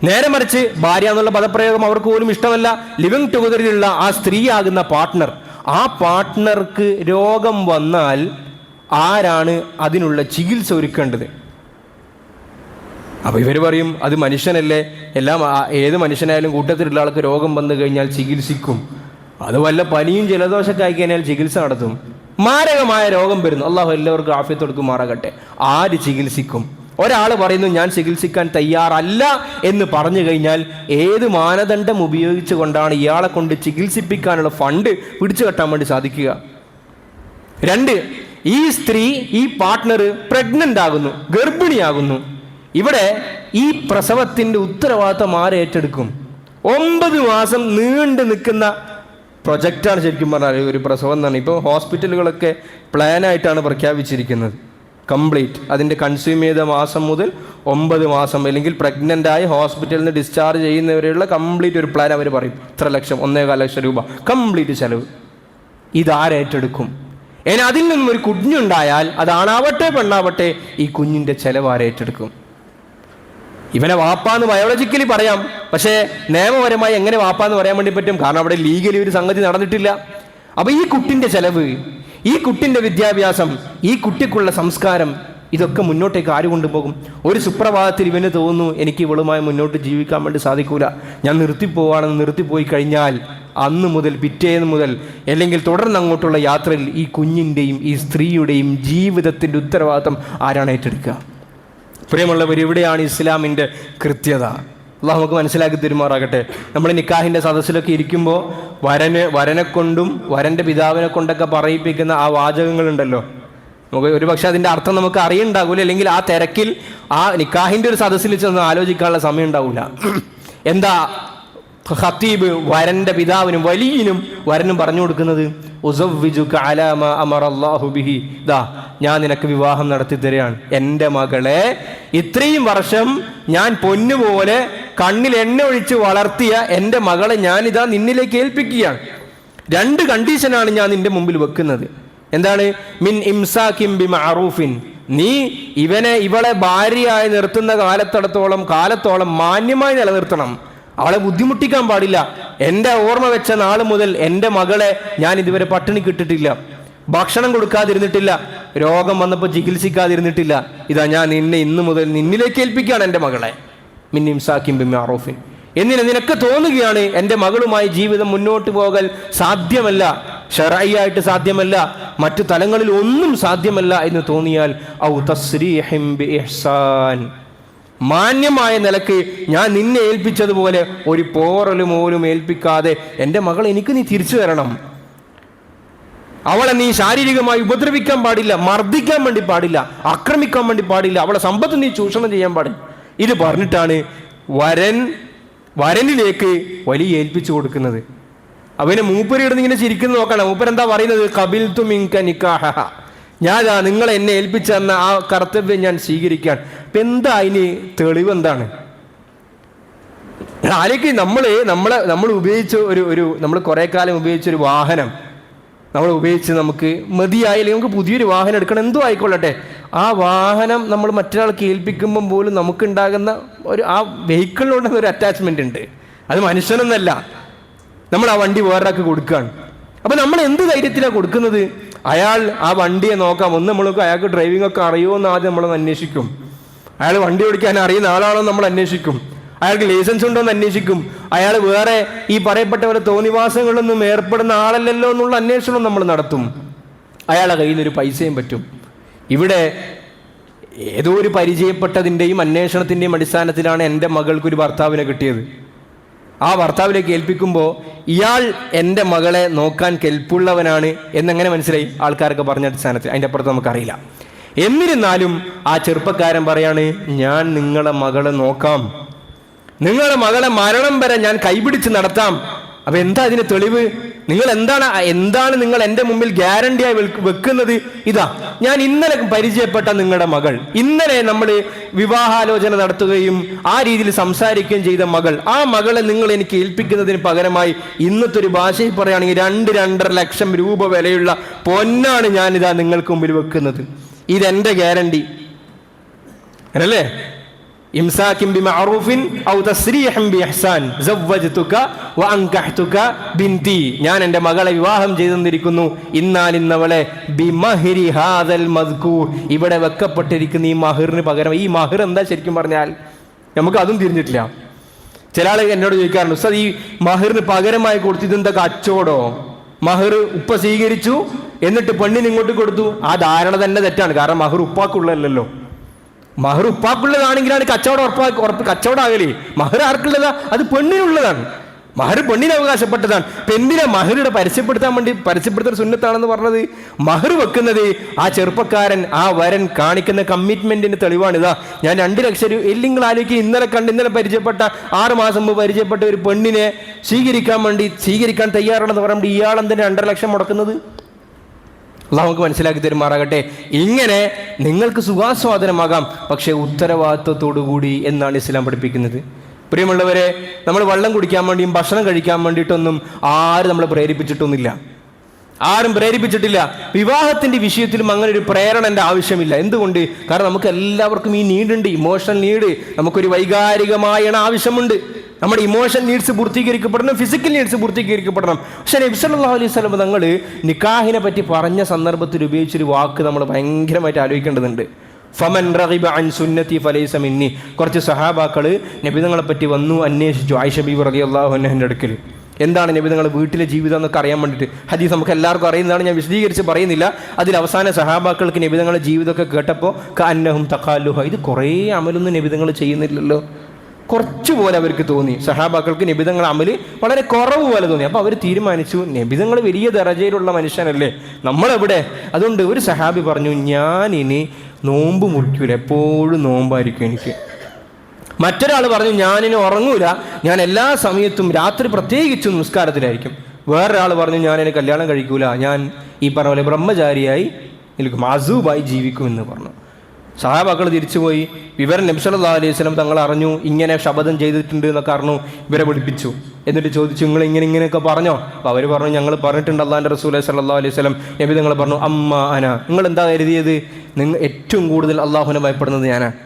നേരെ മറിച്ച് ഭാര്യ എന്നുള്ള പദപ്രയോഗം അവർക്ക് പോലും ഇഷ്ടമല്ല. ലിവിങ് ടുഗദറിലുള്ള ആ സ്ത്രീയാകുന്ന പാർട്ട്ണർ, ആ പാർട്ട്ണർക്ക് രോഗം വന്നാൽ ആരാണ് അതിനുള്ള ചികിത്സ ഒരുക്കേണ്ടത്? അപ്പൊ ഇവർ പറയും അത് മനുഷ്യനല്ലേ, ഏത് മനുഷ്യനായാലും കൂട്ടത്തിലുള്ള ആൾക്ക് രോഗം വന്നു കഴിഞ്ഞാൽ ചികിത്സിക്കും. അത് വല്ല പനിയും ജലദോഷമൊക്കെ ആയി കഴിഞ്ഞാൽ ചികിത്സ നടത്തും. മാരകമായ രോഗം വരുന്നു, അള്ളാഹു എല്ലാവർക്കും ആഫിയത്ത് കൊടുക്കുമാറാകട്ടെ, ആര് ചികിത്സിക്കും? ഒരാൾ പറയുന്നു ഞാൻ ചികിത്സിക്കാൻ തയ്യാറല്ല എന്ന് പറഞ്ഞു കഴിഞ്ഞാൽ ഏത് മാനദണ്ഡം ഉപയോഗിച്ചു കൊണ്ടാണ് ഇയാളെ കൊണ്ട് ചികിത്സിപ്പിക്കാനുള്ള ഫണ്ട് പിടിച്ചു കെട്ടാൻ വേണ്ടി സാധിക്കുക? രണ്ട്, ഈ സ്ത്രീ, ഈ പാർട്ട്ണർ പ്രഗ്നന്റ് ആകുന്നു, ഗർഭിണിയാകുന്നു. ഇവിടെ ഈ പ്രസവത്തിന്റെ ഉത്തരവാദിത്തം ആരെ ഏറ്റെടുക്കും? 9 മാസം നീണ്ടു നിൽക്കുന്ന പ്രൊജക്റ്റാണ് ശരിക്കും പറഞ്ഞാൽ ഒരു പ്രസവം എന്നാണ്. ഇപ്പോൾ ഹോസ്പിറ്റലുകളൊക്കെ പ്ലാനായിട്ടാണ് പ്രഖ്യാപിച്ചിരിക്കുന്നത്. കംപ്ലീറ്റ് അതിൻ്റെ കൺസ്യൂം ചെയ്ത മാസം മുതൽ 9 മാസം അല്ലെങ്കിൽ പ്രഗ്നൻ്റായി ഹോസ്പിറ്റലിൽ നിന്ന് ഡിസ്ചാർജ് ചെയ്യുന്നവരെയുള്ള കംപ്ലീറ്റ് ഒരു പ്ലാൻ അവർ പറയും. 3 ലക്ഷം 1.25 ലക്ഷം രൂപ കംപ്ലീറ്റ് ചെലവ്. ഇതാരേറ്റെടുക്കും? ഇനി അതിൽ നിന്നും ഒരു കുഞ്ഞുണ്ടായാൽ അതാണാവട്ടെ പെണ്ണാവട്ടെ, ഈ കുഞ്ഞിൻ്റെ ചെലവ് ആരേറ്റെടുക്കും? ഇവനെ വാപ്പാന്ന് ബയോളജിക്കലി പറയാം, പക്ഷേ നിയമപരമായി എങ്ങനെ വാപ്പാന്ന് പറയാൻ വേണ്ടി പറ്റും? കാരണം അവിടെ ലീഗലി ഒരു സംഗതി നടന്നിട്ടില്ല. അപ്പൊ ഈ കുട്ടിൻ്റെ ചെലവ്, ഈ കുട്ടിൻ്റെ വിദ്യാഭ്യാസം, ഈ കുട്ടിക്കുള്ള സംസ്കാരം, ഇതൊക്കെ മുന്നോട്ടേക്ക് ആര് കൊണ്ടുപോകും? ഒരു സുപ്രഭാതത്തിൽ ഇവന് തോന്നുന്നു എനിക്ക് ഇവളുമായി മുന്നോട്ട് ജീവിക്കാൻ വേണ്ടി സാധിക്കൂല, ഞാൻ നിർത്തിപ്പോവാണെന്ന് നിർത്തിപ്പോയി കഴിഞ്ഞാൽ അന്ന് മുതൽ പിറ്റേന്ന് മുതൽ അല്ലെങ്കിൽ തുടർന്ന് അങ്ങോട്ടുള്ള യാത്രയിൽ ഈ കുഞ്ഞിൻ്റെയും ഈ സ്ത്രീയുടെയും ജീവിതത്തിൻ്റെ ഉത്തരവാദിത്തം ആരാണ് ഏറ്റെടുക്കുക? പ്രിയമുള്ളവർ, ഇവിടെയാണ് ഇസ്ലാമിൻ്റെ കൃത്യത. അള്ളാഹു നമുക്ക് മനസ്സിലാക്കി തരുമാറാകട്ടെ. നമ്മൾ നിക്കാഹിൻ്റെ സദസ്സിലൊക്കെ ഇരിക്കുമ്പോൾ വരനെ കൊണ്ടും വരൻ്റെ പിതാവിനെ കൊണ്ടൊക്കെ പറയിപ്പിക്കുന്ന ആ വാചകങ്ങളുണ്ടല്ലോ, നമുക്ക് ഒരുപക്ഷെ അതിൻ്റെ അർത്ഥം നമുക്ക് അറിയുണ്ടാവില്ല, അല്ലെങ്കിൽ ആ തിരക്കിൽ ആ നിക്കാഹിൻ്റെ ഒരു സദസ്സിൽ ചെന്ന് ആലോചിക്കാനുള്ള സമയം ഉണ്ടാവില്ല. എന്താ ഖത്തീബ് വരൻ്റെ പിതാവിനും വലിയനും വരനും പറഞ്ഞു കൊടുക്കുന്നത്? ഉസവ്വിജുക അലാ മാ അമറല്ലാഹു ബിഹി, ദാ ഞാൻ നിനക്ക് വിവാഹം നടത്തി തരികയാണ്. എൻ്റെ മകളെ ഇത്രയും വർഷം ഞാൻ പൊന്നുപോലെ കണ്ണിൽ എണ്ണ ഒഴിച്ച് വളർത്തിയ എൻ്റെ മകളെ ഞാനിതാ നിന്നിലേക്ക് ഏൽപ്പിക്കുകയാണ്. 2 കണ്ടീഷനാണ് ഞാൻ നിന്റെ മുമ്പിൽ വെക്കുന്നത്. എന്താണ്? മിൻ ഇംസാകിൻ ബിമഅറൂഫിൻ, നീ ഇവളെ ഭാര്യയായി നിർത്തുന്ന കാലത്തോളം മാന്യമായി നിലനിർത്തണം, അവളെ ബുദ്ധിമുട്ടിക്കാൻ പാടില്ല. എൻ്റെ ഓർമ്മ വെച്ച നാൾ മുതൽ എൻ്റെ മകളെ ഞാൻ ഇതുവരെ പട്ടിണിക്ക് ഇട്ടിട്ടില്ല, ഭക്ഷണം കൊടുക്കാതിരുന്നിട്ടില്ല, രോഗം വന്നപ്പോൾ ചികിത്സിക്കാതിരുന്നിട്ടില്ല. ഇതാ ഞാൻ ഇന്ന് മുതൽ നിന്നിലേക്ക് ഏൽപ്പിക്കുകയാണ് എൻ്റെ മകളെ. മിൻ ഇംസാക്കിൻ ബിമഅറൂഫിൻ. എന്നിന് നിനക്ക് തോന്നുകയാണ് എൻ്റെ മകളുമായി ജീവിതം മുന്നോട്ട് പോകൽ സാധ്യമല്ല, ശർഈയായിട്ട് സാധ്യമല്ല, മറ്റു തലങ്ങളിൽ ഒന്നും സാധ്യമല്ല എന്ന് തോന്നിയാൽ ഔ തസ്രീഹിൻ ബിഇഹ്സാൻ, മാന്യമായ നിലക്ക് ഞാൻ നിന്നെ ഏൽപ്പിച്ചതുപോലെ ഒരു പോറലും പോലും ഏൽപ്പിക്കാതെ എൻ്റെ മകൾ എനിക്ക് നീ തിരിച്ചു തരണം. അവളെ നീ ശാരീരികമായി ഉപദ്രവിക്കാൻ പാടില്ല, മർദ്ദിക്കാൻ വേണ്ടി പാടില്ല, ആക്രമിക്കാൻ വേണ്ടി പാടില്ല, അവളെ സമ്പത്ത് നീ ചൂഷണം ചെയ്യാൻ പാടില്ല. ഇത് പറഞ്ഞിട്ടാണ് വരനിലേക്ക് വലിയ ഏൽപ്പിച്ചു കൊടുക്കുന്നത്. അവന് മൂപ്പരിടുന്ന് ഇങ്ങനെ ചിരിക്കുന്നു നോക്കണം. മൂപ്പരെന്താ പറയുന്നത്? ഖബിൽതു മിൻക നിക്കാഹ, ഞാൻ നിങ്ങൾ എന്നെ ഏൽപ്പിച്ചു തന്ന ആ കർത്തവ്യം ഞാൻ സ്വീകരിക്കാൻ. ഇപ്പം എന്താ അതിന് തെളിവ്? എന്താണ് ആരൊക്കെ നമ്മൾ ഉപയോഗിച്ച നമ്മൾ കുറേ കാലം ഉപയോഗിച്ചൊരു വാഹനം നമ്മൾ ഉപയോഗിച്ച് നമുക്ക് മതിയായില്ലെങ്കിൽ നമുക്ക് പുതിയൊരു വാഹനം എടുക്കണം, എന്തോ ആയിക്കൊള്ളട്ടെ. ആ വാഹനം നമ്മൾ മറ്റൊരാൾക്ക് ഏൽപ്പിക്കുമ്പം പോലും നമുക്കുണ്ടാകുന്ന ആ വെഹിക്കിളിനോട് ഒരു അറ്റാച്ച്മെൻ്റ് ഉണ്ട്. അത് മനുഷ്യനൊന്നല്ല, നമ്മൾ ആ വണ്ടി വേറൊരാൾക്ക് കൊടുക്കുകയാണ്. അപ്പം നമ്മൾ എന്ത് ധൈര്യത്തിലാണ് കൊടുക്കുന്നത്? അയാൾ ആ വണ്ടിയെ നോക്കാം, ഒന്ന് നമ്മൾക്ക് അയാൾക്ക് ഡ്രൈവിംഗ് ഒക്കെ അറിയുമോ എന്ന് ആദ്യം നമ്മളൊന്ന് അന്വേഷിക്കും. അയാൾ വണ്ടി ഓടിക്കാൻ അറിയുന്ന ആളാണോ നമ്മൾ അന്വേഷിക്കും. അയാൾക്ക് ലൈസൻസ് ഉണ്ടോ എന്ന് അന്വേഷിക്കും. അയാൾ വേറെ ഈ പറയപ്പെട്ടവരെ തോന്നിവാസങ്ങളിലൊന്നും ഏർപ്പെടുന്ന ആളല്ലല്ലോ എന്നുള്ള അന്വേഷണം നമ്മൾ നടത്തും. അയാളുടെ കയ്യിൽ നിന്നൊരു പൈസയും പറ്റും. ഇവിടെ ഏതോ ഒരു പരിചയപ്പെട്ടതിൻ്റെയും അന്വേഷണത്തിൻ്റെയും അടിസ്ഥാനത്തിലാണ് എൻ്റെ മകൾക്കൊരു ഭർത്താവിനെ കിട്ടിയത്. ആ ഭർത്താവിലേക്ക് ഏൽപ്പിക്കുമ്പോൾ ഇയാൾ എൻ്റെ മകളെ നോക്കാൻ കെൽപ്പുള്ളവനാണ് എന്നെങ്ങനെ മനസ്സിലായി? ആൾക്കാരൊക്കെ പറഞ്ഞ അടിസ്ഥാനത്തിൽ. അതിൻ്റെ അപ്പുറത്ത് നമുക്കറിയില്ല. എന്നിരുന്നാലും ആ ചെറുപ്പക്കാരൻ പറയാണ്, ഞാൻ നിങ്ങളെ മകളെ നോക്കാം, നിങ്ങളുടെ മകളെ മരണം വരെ ഞാൻ കൈപിടിച്ച് നടത്താം. അപ്പൊ എന്താ അതിന് തെളിവ്? നിങ്ങൾ എന്താണ് നിങ്ങൾ എൻ്റെ മുമ്പിൽ ഗ്യാരണ്ടിയായി വെക്കുന്നത്? ഇതാ, ഞാൻ ഇന്നലെ പരിചയപ്പെട്ട നിങ്ങളുടെ മകൾ, ഇന്നലെ നമ്മൾ വിവാഹാലോചന നടത്തുകയും ആ രീതിയിൽ സംസാരിക്കുകയും ചെയ്ത മകൾ, ആ മകളെ നിങ്ങൾ എനിക്ക് ഏൽപ്പിക്കുന്നതിന് പകരമായി ഇന്നത്തെ ഒരു ഭാഷയിൽ പറയുകയാണെങ്കിൽ 2-2.5 ലക്ഷം രൂപ വിലയുള്ള പൊന്നാണ് ഞാനിതാ നിങ്ങൾക്ക് മുമ്പിൽ വെക്കുന്നത്. ഇതെന്റെ ഗ്യാരണ്ടി അല്ലേ? ഇംസാകിൻ ബിമഅറൂഫിൻ ഔ തസ്രീഹൻ ബിഇഹ്സാൻ സവ്വജ്തുക വഅൻകഹ്തുക ബിൻതി, ഞാൻ എൻ്റെ മകളെ വിവാഹം ചെയ്തു തന്നിരിക്കുന്നു, ഇന്നാലിന്നവളെ ബിമഹരി ഹാദൽ മദ്കൂർ, ഇവിടെ വെക്കപ്പെട്ടിരിക്കുന്ന ഈ മഹറിന് പകരം. ഈ മഹർ എന്താ ശരിക്കും പറഞ്ഞാൽ? നമുക്ക് അതും തിരിഞ്ഞിട്ടില്ല. ചില ആൾ എന്നോട് ചോദിക്കാറുണ്ട്, ഉസ്താദ് ഈ മഹറിന് പകരമായി കൊടുത്തിതെന്താ കച്ചവടോ? മഹർ ഉപ്പ സ്വീകരിച്ചു എന്നിട്ട് പെണ്ണിന് ഇങ്ങോട്ട് കൊടുത്തു. ആ ധാരണ തന്നെ തെറ്റാണ്. കാരണം മഹർ ഉപ്പാക്കുള്ളതല്ലോ. മഹർ ഉപ്പാക്കുള്ളതാണെങ്കിലാണ് കച്ചവടം ആകലേ. മഹർ ആർക്കുള്ളതാ? അത് പെണ്ണിനുള്ളതാണ്. മഹർ പെണ്ണിന് അവകാശപ്പെട്ടതാണ്. പെണ്ണിനെ മഹറുടെ പരസ്യപ്പെടുത്തൽ സുന്നത്താണെന്ന് പറഞ്ഞത്. മഹർ വെക്കുന്നത് ആ ചെറുപ്പക്കാരൻ, ആ വരൻ കാണിക്കുന്ന കമ്മിറ്റ്മെന്റിന് തെളിവാണിതാ. ഞാൻ 2 ലക്ഷം രൂപ എല്ലെങ്കിൽ ആലോചിക്കുക, ഇന്നലെ പരിചയപ്പെട്ട 6 മാസം മുമ്പ് പരിചയപ്പെട്ട ഒരു പെണ്ണിനെ സ്വീകരിക്കാൻ തയ്യാറാണെന്ന് പറയുമ്പോൾ ഇയാളെന്തിനാ 2.5 ലക്ഷം മുടക്കുന്നത്? അള്ളാഹു നമുക്ക് മനസ്സിലാക്കി തരുമാറാകട്ടെ. ഇങ്ങനെ നിങ്ങൾക്ക് സുഖാസ്വാദനമാകാം, പക്ഷേ ഉത്തരവാദിത്വത്തോടു കൂടി എന്നാണ് ഇസ്ലാം പഠിപ്പിക്കുന്നത്. പ്രിയമുള്ളവരെ, നമ്മൾ വെള്ളം കുടിക്കാൻ വേണ്ടിയും ഭക്ഷണം കഴിക്കാൻ വേണ്ടിയിട്ടൊന്നും ആരും നമ്മളെ പ്രേരിപ്പിച്ചിട്ടൊന്നുമില്ല. ആരും പ്രേരിപ്പിച്ചിട്ടില്ല. വിവാഹത്തിന്റെ വിഷയത്തിലും അങ്ങനെ ഒരു പ്രേരണന്റെ ആവശ്യമില്ല. എന്തുകൊണ്ട്? കാരണം നമുക്ക് എല്ലാവർക്കും ഈ നീഡുണ്ട്, ഇമോഷണൽ നീഡ്. നമുക്കൊരു വൈകാരികമായ ആവശ്യമുണ്ട്. നമ്മുടെ ഇമോഷൻ നീഡ്സ് പൂർത്തീകരിക്കപ്പെടണം, ഫിസിക്കൽ നീഡ്സ് പൂർത്തീകരിക്കപ്പെടണം. പക്ഷേ നബി സല്ലല്ലാഹു അലൈഹി വസല്ലം തങ്ങൾ നിക്കാഹിനെ പറ്റി പറഞ്ഞ സന്ദർഭത്തിൽ ഉപയോഗിച്ചൊരു വാക്ക് നമ്മൾ ഭയങ്കരമായിട്ട് ആലോചിക്കേണ്ടതുണ്ട്. ഫമൻ റഗിബ അൻ സുന്നതി ഫലൈസ മിന്നി. കുറച്ച് സഹാബാക്കൾ നബി തങ്ങളെ പറ്റി വന്നു അന്വേഷിച്ചു ആയിഷ ബീവി റളിയല്ലാഹു അൻഹയുടെ അടുക്കൽ. എന്താണ് നബി തങ്ങളുടെ വീട്ടിലെ ജീവിതം എന്നൊക്കെ അറിയാൻ വേണ്ടിയിട്ട്. ഹദീസ് നമുക്ക് എല്ലാവർക്കും അറിയുന്നതാണ്, ഞാൻ വിശദീകരിച്ച് പറയുന്നില്ല. അതിൽ അവസാന സഹാബാക്കൾക്ക് നബി തങ്ങളുടെ ജീവിതമൊക്കെ കേട്ടപ്പോൾ കഅന്നഹും തഖാലുഹ, ഇത് കുറേ അമലൊന്നും നബി തങ്ങൾ ചെയ്യുന്നില്ലല്ലോ, കുറച്ചുപോലെ അവർക്ക് തോന്നി. സഹാബാക്കൾക്ക് നബിതങ്ങൾ അമല് വളരെ കുറവ് പോലെ തോന്നി. അപ്പോൾ അവർ തീരുമാനിച്ചു, നബിതങ്ങൾ വലിയ ദറജയിലുള്ള മനുഷ്യനല്ലേ, നമ്മളെവിടെ? അതുകൊണ്ട് ഒരു സഹാബി പറഞ്ഞു, ഞാനിനി നോമ്പ് മുറിക്കൂല, എപ്പോഴും നോമ്പായിരിക്കും എനിക്ക്. മറ്റൊരാൾ പറഞ്ഞു, ഞാനിനി ഉറങ്ങൂല, ഞാൻ എല്ലാ സമയത്തും രാത്രി പ്രത്യേകിച്ചും നിസ്കാരത്തിലായിരിക്കും. വേറൊരാൾ പറഞ്ഞു, ഞാനിനി കല്യാണം കഴിക്കൂല, ഞാൻ ഈ പറഞ്ഞ പോലെ ബ്രഹ്മചാരിയായി നിൽക്കും, അസൂബായി ജീവിക്കുമെന്ന് പറഞ്ഞു. സഹാബാക്കൾ തിരിച്ചുപോയി വിവരം നബി സല്ലല്ലാഹു അലൈഹി വസല്ലം തങ്ങൾ അറിഞ്ഞു, ഇങ്ങനെ ശപഥം ചെയ്തിട്ടുണ്ട് എന്നൊക്കെ അറിഞ്ഞു. ഇവരെ വിളിപ്പിച്ചു. എന്നിട്ട് ചോദിച്ചു, നിങ്ങൾ ഇങ്ങനെയൊക്കെ പറഞ്ഞോ? അപ്പോൾ അവർ പറഞ്ഞു, ഞങ്ങൾ പറഞ്ഞിട്ടുണ്ട് അല്ലാഹുവിൻ്റെ റസൂൽ സല്ലല്ലാഹു അലൈഹി വസല്ലം. നബി തങ്ങൾ പറഞ്ഞു, അമ്മ അന, നിങ്ങൾ എന്താ കരുതിയത്? നിങ്ങൾ ഏറ്റവും കൂടുതൽ അള്ളാഹുവിനെ ഭയപ്പെടുന്നത് ഞാനാണ്.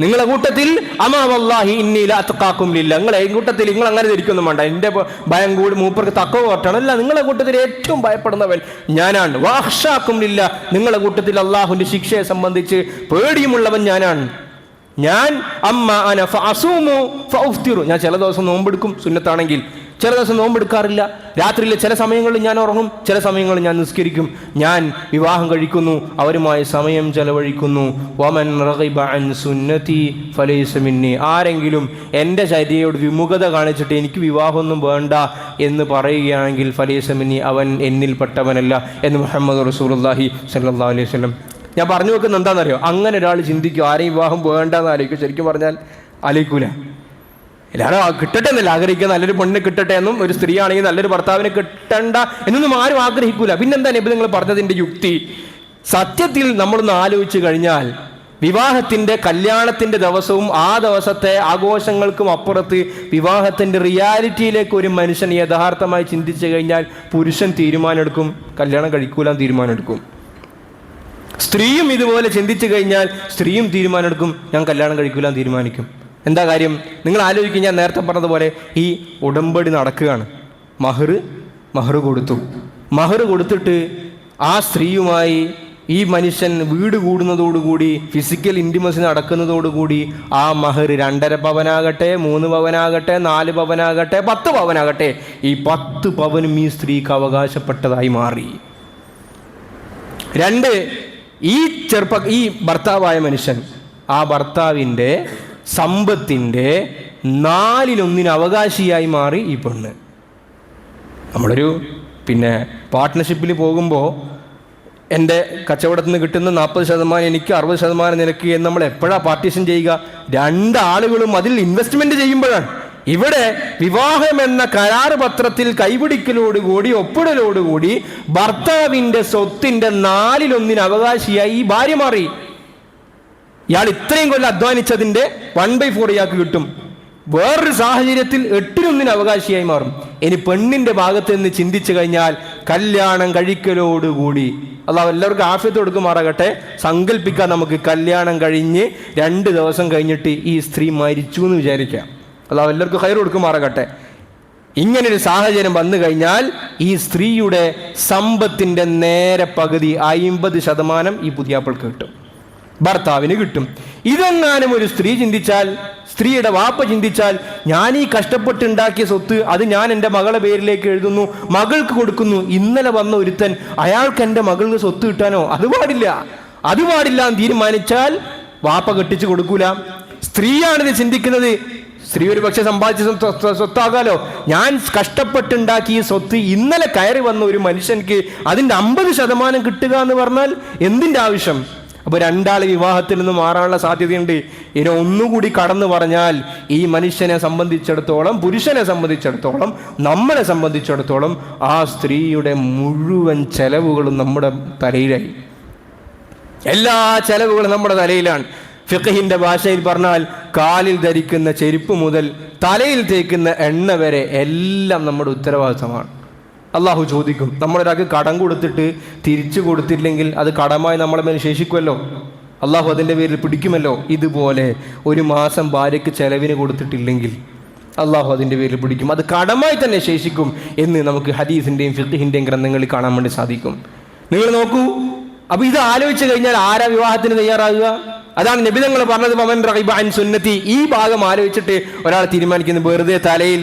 നിങ്ങളെ കൂട്ടത്തിൽ അമാ വല്ലാഹി ഇന്നി ലാ അത്ഖാകും ലില്ലാഹ്, നിങ്ങളെ കൂട്ടത്തിൽ നിങ്ങൾ അങ്ങനെ ധരിക്കൊന്നും വേണ്ട, എൻ്റെ ഭയം കൂടി മൂപ്പർക്ക് തഖ്വ കുറട്ടാണ്. അല്ല, നിങ്ങളെ കൂട്ടത്തിൽ ഏറ്റവും ഭയപ്പെടുന്നവൻ ഞാനാണ്. വഅഖ്ശാകും ലില്ലാഹ്, നിങ്ങളെ കൂട്ടത്തിൽ അള്ളാഹുവിൻ്റെ ശിക്ഷയെ സംബന്ധിച്ച് പേടിയുമുള്ളവൻ ഞാനാണ്. ഞാൻ അമ്മ അന ഫഅസൂമു ഫഉഫ്തിറു, ഞാൻ ചില ദിവസം നോമ്പെടുക്കും സുന്നത്താണെങ്കിൽ, ചില ദിവസം നോമ്പെടുക്കാറില്ല. രാത്രിയിൽ ചില സമയങ്ങളിൽ ഞാൻ ഉറങ്ങും, ചില സമയങ്ങളിൽ ഞാൻ നിസ്കരിക്കും. ഞാൻ വിവാഹം കഴിക്കുന്നു, അവരുമായി സമയം ചെലവഴിക്കുന്നു. വമൻ റഗിബ അൻ സുന്നതി ഫലൈസ മിന്നി, ആരെങ്കിലും എൻ്റെ ചര്യയോട് വിമുഖത കാണിച്ചിട്ട് എനിക്ക് വിവാഹമൊന്നും വേണ്ട എന്ന് പറയുകയാണെങ്കിൽ ഫലൈസ മിന്നി, അവൻ എന്നിൽപ്പെട്ടവനല്ല എന്ന് മുഹമ്മദ് റസൂലുള്ളാഹി സ്വല്ലല്ലാഹു അലൈഹി വസല്ലം. ഞാൻ പറഞ്ഞു വെക്കുന്നത് എന്താണെന്നറിയോ? അങ്ങനെ ഒരാൾ ചിന്തിക്കും, ആരെയും വിവാഹം വേണ്ടെന്ന് ആലോചിക്കും. ശരിക്കും പറഞ്ഞാൽ ആലോചിക്കൂല. എല്ലാവരും കിട്ടട്ടെ എന്നല്ല ആഗ്രഹിക്കുക, നല്ലൊരു പെണ്ണിനെ കിട്ടട്ടെ എന്നും, ഒരു സ്ത്രീ ആണെങ്കിൽ നല്ലൊരു ഭർത്താവിനെ കിട്ടണ്ട എന്നൊന്നും ആരും ആഗ്രഹിക്കൂല. പിന്നെന്താ നബി നിങ്ങൾ പറഞ്ഞതിൻ്റെ യുക്തി? സത്യത്തിൽ നമ്മളൊന്ന് ആലോചിച്ച് കഴിഞ്ഞാൽ വിവാഹത്തിൻ്റെ കല്യാണത്തിൻ്റെ ദിവസവും ആ ദിവസത്തെ ആഘോഷങ്ങൾക്കും അപ്പുറത്ത് വിവാഹത്തിൻ്റെ റിയാലിറ്റിയിലേക്ക് ഒരു മനുഷ്യൻ യഥാർത്ഥമായി ചിന്തിച്ചു കഴിഞ്ഞാൽ പുരുഷൻ തീരുമാനമെടുക്കും, കല്യാണം കഴിക്കൂലാൻ തീരുമാനമെടുക്കും. സ്ത്രീയും ഇതുപോലെ ചിന്തിച്ചു കഴിഞ്ഞാൽ സ്ത്രീയും തീരുമാനമെടുക്കും, ഞാൻ കല്യാണം കഴിക്കൂലാൻ തീരുമാനിക്കും. എന്താ കാര്യം? നിങ്ങൾ ആലോചിക്കും, ഞാൻ നേരത്തെ പറഞ്ഞതുപോലെ ഈ ഉടമ്പടി നടക്കുകയാണ്. മഹർ കൊടുത്തു. മഹർ കൊടുത്തിട്ട് ആ സ്ത്രീയുമായി ഈ മനുഷ്യൻ വീട് കൂടുന്നതോടുകൂടി, ഫിസിക്കൽ ഇൻറ്റിമസി നടക്കുന്നതോടുകൂടി ആ മഹർ 2.5 പവനാകട്ടെ, 3 പവനാകട്ടെ, 4 പവനാകട്ടെ, 10 പവനാകട്ടെ, ഈ 10 പവനും ഈ സ്ത്രീക്ക് അവകാശപ്പെട്ടതായി മാറി. 2, ഈ ഭർത്താവായ മനുഷ്യൻ ആ ഭർത്താവിൻ്റെ സമ്പത്തിൻ്റെ 4/1 അവകാശിയായി മാറി ഈ പെണ്ണ്. നമ്മളൊരു പാർട്ട്ണർഷിപ്പിൽ പോകുമ്പോൾ എൻ്റെ കച്ചവടത്തിൽ നിന്ന് കിട്ടുന്ന 40% എനിക്ക് 60% നിനക്ക് എന്ന് നമ്മൾ എപ്പോഴാണ് പാർട്ടീഷൻ ചെയ്യുക? 2 ആളുകളും അതിൽ ഇൻവെസ്റ്റ്മെൻറ്റ് ചെയ്യുമ്പോഴാണ്. ഇവിടെ വിവാഹം എന്ന കരാർ പത്രത്തിൽ കൈപിടിക്കലോടുകൂടി, ഒപ്പിടലോടുകൂടി ഭർത്താവിൻ്റെ സ്വത്തിൻ്റെ 4/1 അവകാശിയായി ഈ ഭാര്യ മാറി. ഇയാൾ ഇത്രയും കൊല്ലം അധ്വാനിച്ചതിൻ്റെ 1/4 ഇയാൾക്ക് കിട്ടും. വേറൊരു സാഹചര്യത്തിൽ 8/1 അവകാശിയായി മാറും. ഇനി പെണ്ണിൻ്റെ ഭാഗത്ത് നിന്ന് ചിന്തിച്ചു കഴിഞ്ഞാൽ കല്യാണം കഴിക്കലോടുകൂടി, അല്ലാഹു എല്ലാവർക്കും ആഫിയത്ത് കൊടുക്കുമാറാകട്ടെ, സങ്കല്പിക്കാൻ നമുക്ക് കല്യാണം കഴിഞ്ഞ് 2 ദിവസം കഴിഞ്ഞിട്ട് ഈ സ്ത്രീ മരിച്ചു എന്ന് വിചാരിക്കാം. അല്ലാഹു എല്ലാവർക്കും ഖൈർ കൊടുക്കുമാറാകട്ടെ. ഇങ്ങനൊരു സാഹചര്യം വന്നു കഴിഞ്ഞാൽ ഈ സ്ത്രീയുടെ സമ്പത്തിൻ്റെ നേരെ പകുതി 50% ഈ പുതിയാപ്പിൾക്ക് കിട്ടും, ഭർത്താവിന് കിട്ടും. ഇതെങ്ങാനും ഒരു സ്ത്രീ ചിന്തിച്ചാൽ, സ്ത്രീയുടെ വാപ്പ ചിന്തിച്ചാൽ, ഞാൻ ഈ കഷ്ടപ്പെട്ടുണ്ടാക്കിയ സ്വത്ത് അത് ഞാൻ എൻ്റെ മകളുടെ പേരിലേക്ക് എഴുതുന്നു, മകൾക്ക് കൊടുക്കുന്നു. ഇന്നലെ വന്ന ഒരുത്തൻ അയാൾക്ക് എൻ്റെ മകൾക്ക് സ്വത്ത് കിട്ടാനോ? അത് പാടില്ല എന്ന് തീരുമാനിച്ചാൽ വാപ്പ കെട്ടിച്ചു കൊടുക്കൂല. സ്ത്രീയാണിത് ചിന്തിക്കുന്നത്. സ്ത്രീ ഒരു പക്ഷെ സമ്പാദിച്ച സ്വത്താകാലോ. ഞാൻ കഷ്ടപ്പെട്ടുണ്ടാക്കി ഈ സ്വത്ത് ഇന്നലെ കയറി വന്ന ഒരു മനുഷ്യൻക്ക് അതിൻ്റെ 50% കിട്ടുക എന്ന് പറഞ്ഞാൽ എന്തിൻ്റെ ആവശ്യം? അപ്പോൾ 2 ആൾ വിവാഹത്തിൽ നിന്ന് മാറാനുള്ള സാധ്യതയുണ്ട്. ഇനി ഒന്നുകൂടി കടന്നു പറഞ്ഞാൽ ഈ മനുഷ്യനെ സംബന്ധിച്ചിടത്തോളം, പുരുഷനെ സംബന്ധിച്ചിടത്തോളം, നമ്മളെ സംബന്ധിച്ചിടത്തോളം ആ സ്ത്രീയുടെ മുഴുവൻ ചെലവുകളും നമ്മുടെ തലയിലായി. എല്ലാ ചെലവുകളും നമ്മുടെ തലയിലാണ്. ഫിഖഹിന്റെ ഭാഷയിൽ പറഞ്ഞാൽ കാലിൽ ധരിക്കുന്ന ചെരുപ്പ് മുതൽ തലയിൽ തേക്കുന്ന എണ്ണ വരെ എല്ലാം നമ്മുടെ ഉത്തരവാദിത്തമാണ്. അള്ളാഹു ചോദിക്കും. നമ്മളൊരാൾക്ക് കടം കൊടുത്തിട്ട് തിരിച്ചു കൊടുത്തില്ലെങ്കിൽ അത് കടമായി നമ്മളെ മേൽ ശേഷിക്കുമല്ലോ, അള്ളാഹു അതിൻ്റെ പേരിൽ പിടിക്കുമല്ലോ. ഇതുപോലെ ഒരു മാസം ഭാര്യയ്ക്ക് ചെലവിന് കൊടുത്തിട്ടില്ലെങ്കിൽ അള്ളാഹു അതിൻ്റെ പേരിൽ പിടിക്കും, അത് കടമായി തന്നെ ശേഷിക്കും എന്ന് നമുക്ക് ഹദീസിൻ്റെയും ഫിഖഹിൻ്റെയും ഗ്രന്ഥങ്ങളിൽ കാണാൻ വേണ്ടി സാധിക്കും. നിങ്ങൾ നോക്കൂ, അപ്പോൾ ഇത് ആലോചിച്ച് കഴിഞ്ഞാൽ ആരാ വിവാഹത്തിന് തയ്യാറാകുക? അതാണ് നബി തങ്ങൾ പറഞ്ഞത്, വമൻ റഗിബ അൻ സുന്നതി. ഈ ഭാഗം ആലോചിച്ചിട്ട് ഒരാൾ തീരുമാനിക്കുന്നത് വെറുതെ തലയിൽ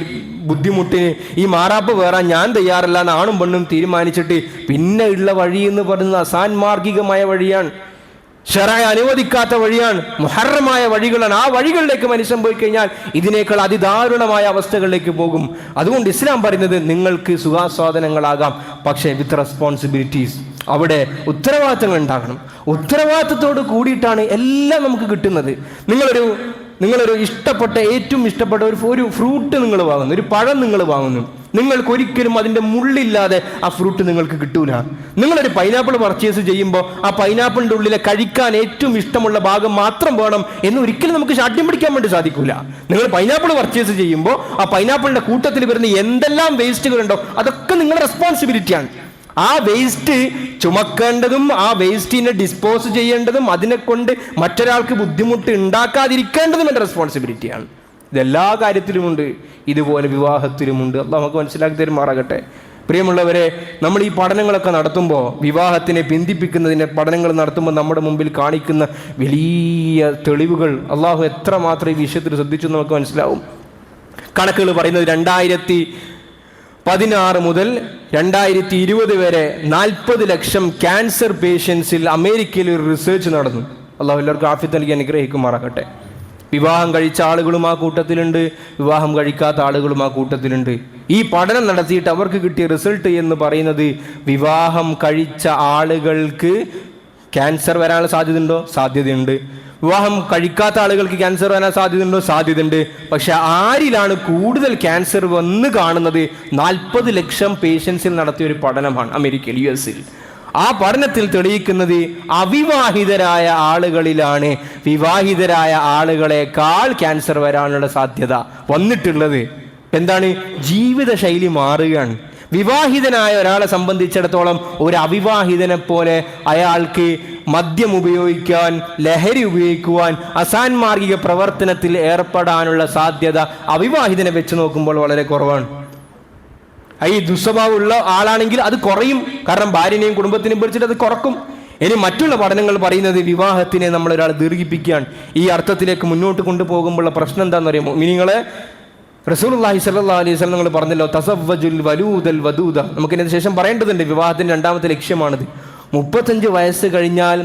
ബുദ്ധിമുട്ടിന് ഈ മാറാപ്പ് വേറെ ഞാൻ തയ്യാറല്ല എന്ന് ആണും പെണ്ണും തീരുമാനിച്ചിട്ട് പിന്നെ ഉള്ള വഴി എന്ന് പറയുന്നത് അസാൻമാർഗികമായ വഴിയാണ്, ശറഅ അനുവദിക്കാത്ത വഴിയാണ്, മുഹറമായ വഴികളാണ്. ആ വഴികളിലേക്ക് മനുഷ്യൻ പോയി കഴിഞ്ഞാൽ ഇതിനേക്കാൾ അതിദാരുണമായ അവസ്ഥകളിലേക്ക് പോകും. അതുകൊണ്ട് ഇസ്ലാം പറയുന്നത് നിങ്ങൾക്ക് സുഖാസ്വാദനങ്ങളാകാം, പക്ഷേ വിത്ത് റെസ്പോൺസിബിലിറ്റീസ്. അവിടെ ഉത്തരവാദിത്തങ്ങൾ ഉണ്ടാകണം. ഉത്തരവാദിത്തത്തോട് കൂടിയിട്ടാണ് എല്ലാം നമുക്ക് കിട്ടുന്നത്. നിങ്ങളൊരു ഏറ്റവും ഇഷ്ടപ്പെട്ട ഒരു ഫ്രൂട്ട് നിങ്ങൾ വാങ്ങുന്നു, ഒരു പഴം നിങ്ങൾ വാങ്ങുന്നു, നിങ്ങൾക്ക് ഒരിക്കലും അതിൻ്റെ മുള്ളില്ലാതെ ആ ഫ്രൂട്ട് നിങ്ങൾക്ക് കിട്ടൂല. നിങ്ങളൊരു പൈനാപ്പിൾ പർച്ചേസ് ചെയ്യുമ്പോൾ ആ പൈനാപ്പിളിൻ്റെ ഉള്ളിലെ കഴിക്കാൻ ഏറ്റവും ഇഷ്ടമുള്ള ഭാഗം മാത്രം വേണം എന്ന് ഒരിക്കലും നമുക്ക് ശാഠ്യം പിടിക്കാൻ വേണ്ടി സാധിക്കൂല. നിങ്ങൾ പൈനാപ്പിൾ പർച്ചേസ് ചെയ്യുമ്പോൾ ആ പൈനാപ്പിളിൻ്റെ കൂട്ടത്തിൽ വരുന്ന എന്തെല്ലാം വേസ്റ്റുകളുണ്ടോ അതൊക്കെ നിങ്ങളുടെ റെസ്പോൺസിബിലിറ്റിയാണ്. ആ വേസ്റ്റ് ചുമക്കേണ്ടതും ആ വേസ്റ്റിനെ ഡിസ്പോസ് ചെയ്യേണ്ടതും അതിനെ കൊണ്ട് മറ്റൊരാൾക്ക് ബുദ്ധിമുട്ട് ഉണ്ടാക്കാതിരിക്കേണ്ടതും എൻ്റെ റെസ്പോൺസിബിലിറ്റിയാണ്. ഇതെല്ലാ കാര്യത്തിലുമുണ്ട്, ഇതുപോലെ വിവാഹത്തിലുമുണ്ട്. അള്ളാഹു നമുക്ക് മനസ്സിലാക്കി തരുമാറാകട്ടെ. പ്രിയമുള്ളവരെ, നമ്മൾ ഈ പഠനങ്ങളൊക്കെ നടത്തുമ്പോൾ, വിവാഹത്തിനെ പിന്തിപ്പിക്കുന്നതിന് പഠനങ്ങൾ നടത്തുമ്പോൾ നമ്മുടെ മുമ്പിൽ കാണിക്കുന്ന വലിയ തെളിവുകൾ അള്ളാഹു എത്രമാത്രം ഈ വിഷയത്തിൽ ശ്രദ്ധിച്ചു നമുക്ക് മനസ്സിലാവും. കണക്കുകൾ പറയുന്നത് 2016 മുതൽ 2020 വരെ 40 ലക്ഷം ക്യാൻസർ പേഷ്യൻസിൽ അമേരിക്കയിൽ ഒരു റിസർച്ച് നടന്നു. അള്ളാഹു എല്ലാവർക്കും ആഫിയത്ത് നൽകി അനുഗ്രഹിക്കുമാറാകട്ടെ. വിവാഹം കഴിച്ച ആളുകളും ആ കൂട്ടത്തിലുണ്ട്, വിവാഹം കഴിക്കാത്ത ആളുകളും ആ കൂട്ടത്തിലുണ്ട്. ഈ പഠനം നടത്തിയിട്ട് അവർക്ക് കിട്ടിയ റിസൾട്ട് എന്ന് പറയുന്നത്, വിവാഹം കഴിച്ച ആളുകൾക്ക് ക്യാൻസർ വരാനുള്ള സാധ്യതയുണ്ടോ? സാധ്യതയുണ്ട്. വിവാഹം കഴിക്കാത്ത ആളുകൾക്ക് ക്യാൻസർ വരാൻ സാധ്യതയുണ്ടോ? സാധ്യതയുണ്ട്. പക്ഷെ ആരിലാണ് കൂടുതൽ ക്യാൻസർ വന്ന് കാണുന്നത്? 40 ലക്ഷം പേഷ്യൻസിൽ നടത്തിയ ഒരു പഠനമാണ് അമേരിക്കയിൽ, US-ൽ. ആ പഠനത്തിൽ തെളിയിക്കുന്നത് അവിവാഹിതരായ ആളുകളിലാണ് വിവാഹിതരായ ആളുകളെക്കാൾ ക്യാൻസർ വരാനുള്ള സാധ്യത വന്നിട്ടുള്ളത്. എന്താണ്? ജീവിതശൈലി മാറുകയാണ്. വിവാഹിതനായ ഒരാളെ സംബന്ധിച്ചിടത്തോളം ഒരു അവിവാഹിതനെ പോലെ അയാൾക്ക് മദ്യം ഉപയോഗിക്കാൻ, ലഹരി ഉപയോഗിക്കുവാൻ, അസാൻമാർഗിക പ്രവർത്തനത്തിൽ ഏർപ്പെടാനുള്ള സാധ്യത അവിവാഹിതനെ വെച്ച് നോക്കുമ്പോൾ വളരെ കുറവാണ്. ഈ ദുസ്വഭാവമുള്ള ആളാണെങ്കിൽ അത് കുറയും. കാരണം ഭാര്യനെയും കുടുംബത്തിനെയും പിടിച്ചിട്ട് അത് കുറക്കും. ഇനി മറ്റുള്ള പഠനങ്ങൾ പറയുന്നത് വിവാഹത്തിനെ നമ്മൾ ഒരാൾ ദീർഘിപ്പിക്കുകയാണ്. ഈ അർത്ഥത്തിലേക്ക് മുന്നോട്ട് കൊണ്ടുപോകുമ്പോഴുള്ള പ്രശ്നം എന്താണെന്ന് അറിയാമോ? നിങ്ങളെ റസൂലുള്ളാഹി സ്വല്ലല്ലാഹു അലൈഹി വസല്ലം നിങ്ങൾ പറഞ്ഞല്ലോ, തസവ്വജുൽ വലൂദൽ വദൂദ. നമുക്കിതിന് ശേഷം പറയേണ്ടതുണ്ട്. വിവാഹത്തിന്റെ 2ാമത്തെ ലക്ഷ്യമാണിത്. 35 വയസ്സ് കഴിഞ്ഞാൽ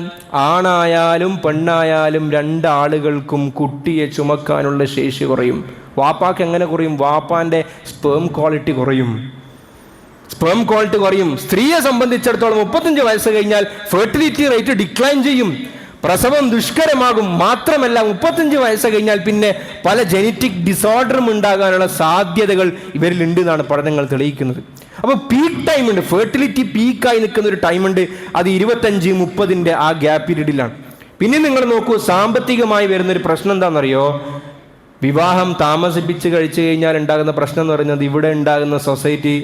ആണായാലും പെണ്ണായാലും 2 ആളുകൾക്കും കുട്ടിയെ ചുമക്കാനുള്ള ശേഷി കുറയും. വാപ്പാക്ക് എങ്ങനെ കുറയും? വാപ്പാന്റെ സ്പേം ക്വാളിറ്റി കുറയും. സ്ത്രീയെ സംബന്ധിച്ചിടത്തോളം 35 വയസ്സ് കഴിഞ്ഞാൽ ഫെർട്ടിലിറ്റി റേറ്റ് ഡിക്ലൈൻ ചെയ്യും. പ്രസവം ദുഷ്കരമാകും. മാത്രമല്ല 35 വയസ്സ് കഴിഞ്ഞാൽ പിന്നെ പല ജനറ്റിക് ഡിസോർഡറും ഉണ്ടാകാനുള്ള സാധ്യതകൾ ഇവരിൽ ഉണ്ട് എന്നാണ് പഠനങ്ങൾ തെളിയിക്കുന്നത്. അപ്പോൾ പീക്ക് ടൈം ഉണ്ട്, ഫെർട്ടിലിറ്റി പീക്കായി നിൽക്കുന്ന ഒരു ടൈമുണ്ട്. അത് 25-30 ആ ഗ്യാപ്പ് പീരീഡിലാണ്. പിന്നെ നിങ്ങൾ നോക്കൂ, സാമ്പത്തികമായി വരുന്നൊരു പ്രശ്നം എന്താണെന്നറിയോ? വിവാഹം താമസിപ്പിച്ച് കഴിച്ചു കഴിഞ്ഞാൽ ഉണ്ടാകുന്ന പ്രശ്നം എന്ന് പറയുന്നത്, ഇവിടെ ഉണ്ടാകുന്ന സൊസൈറ്റി,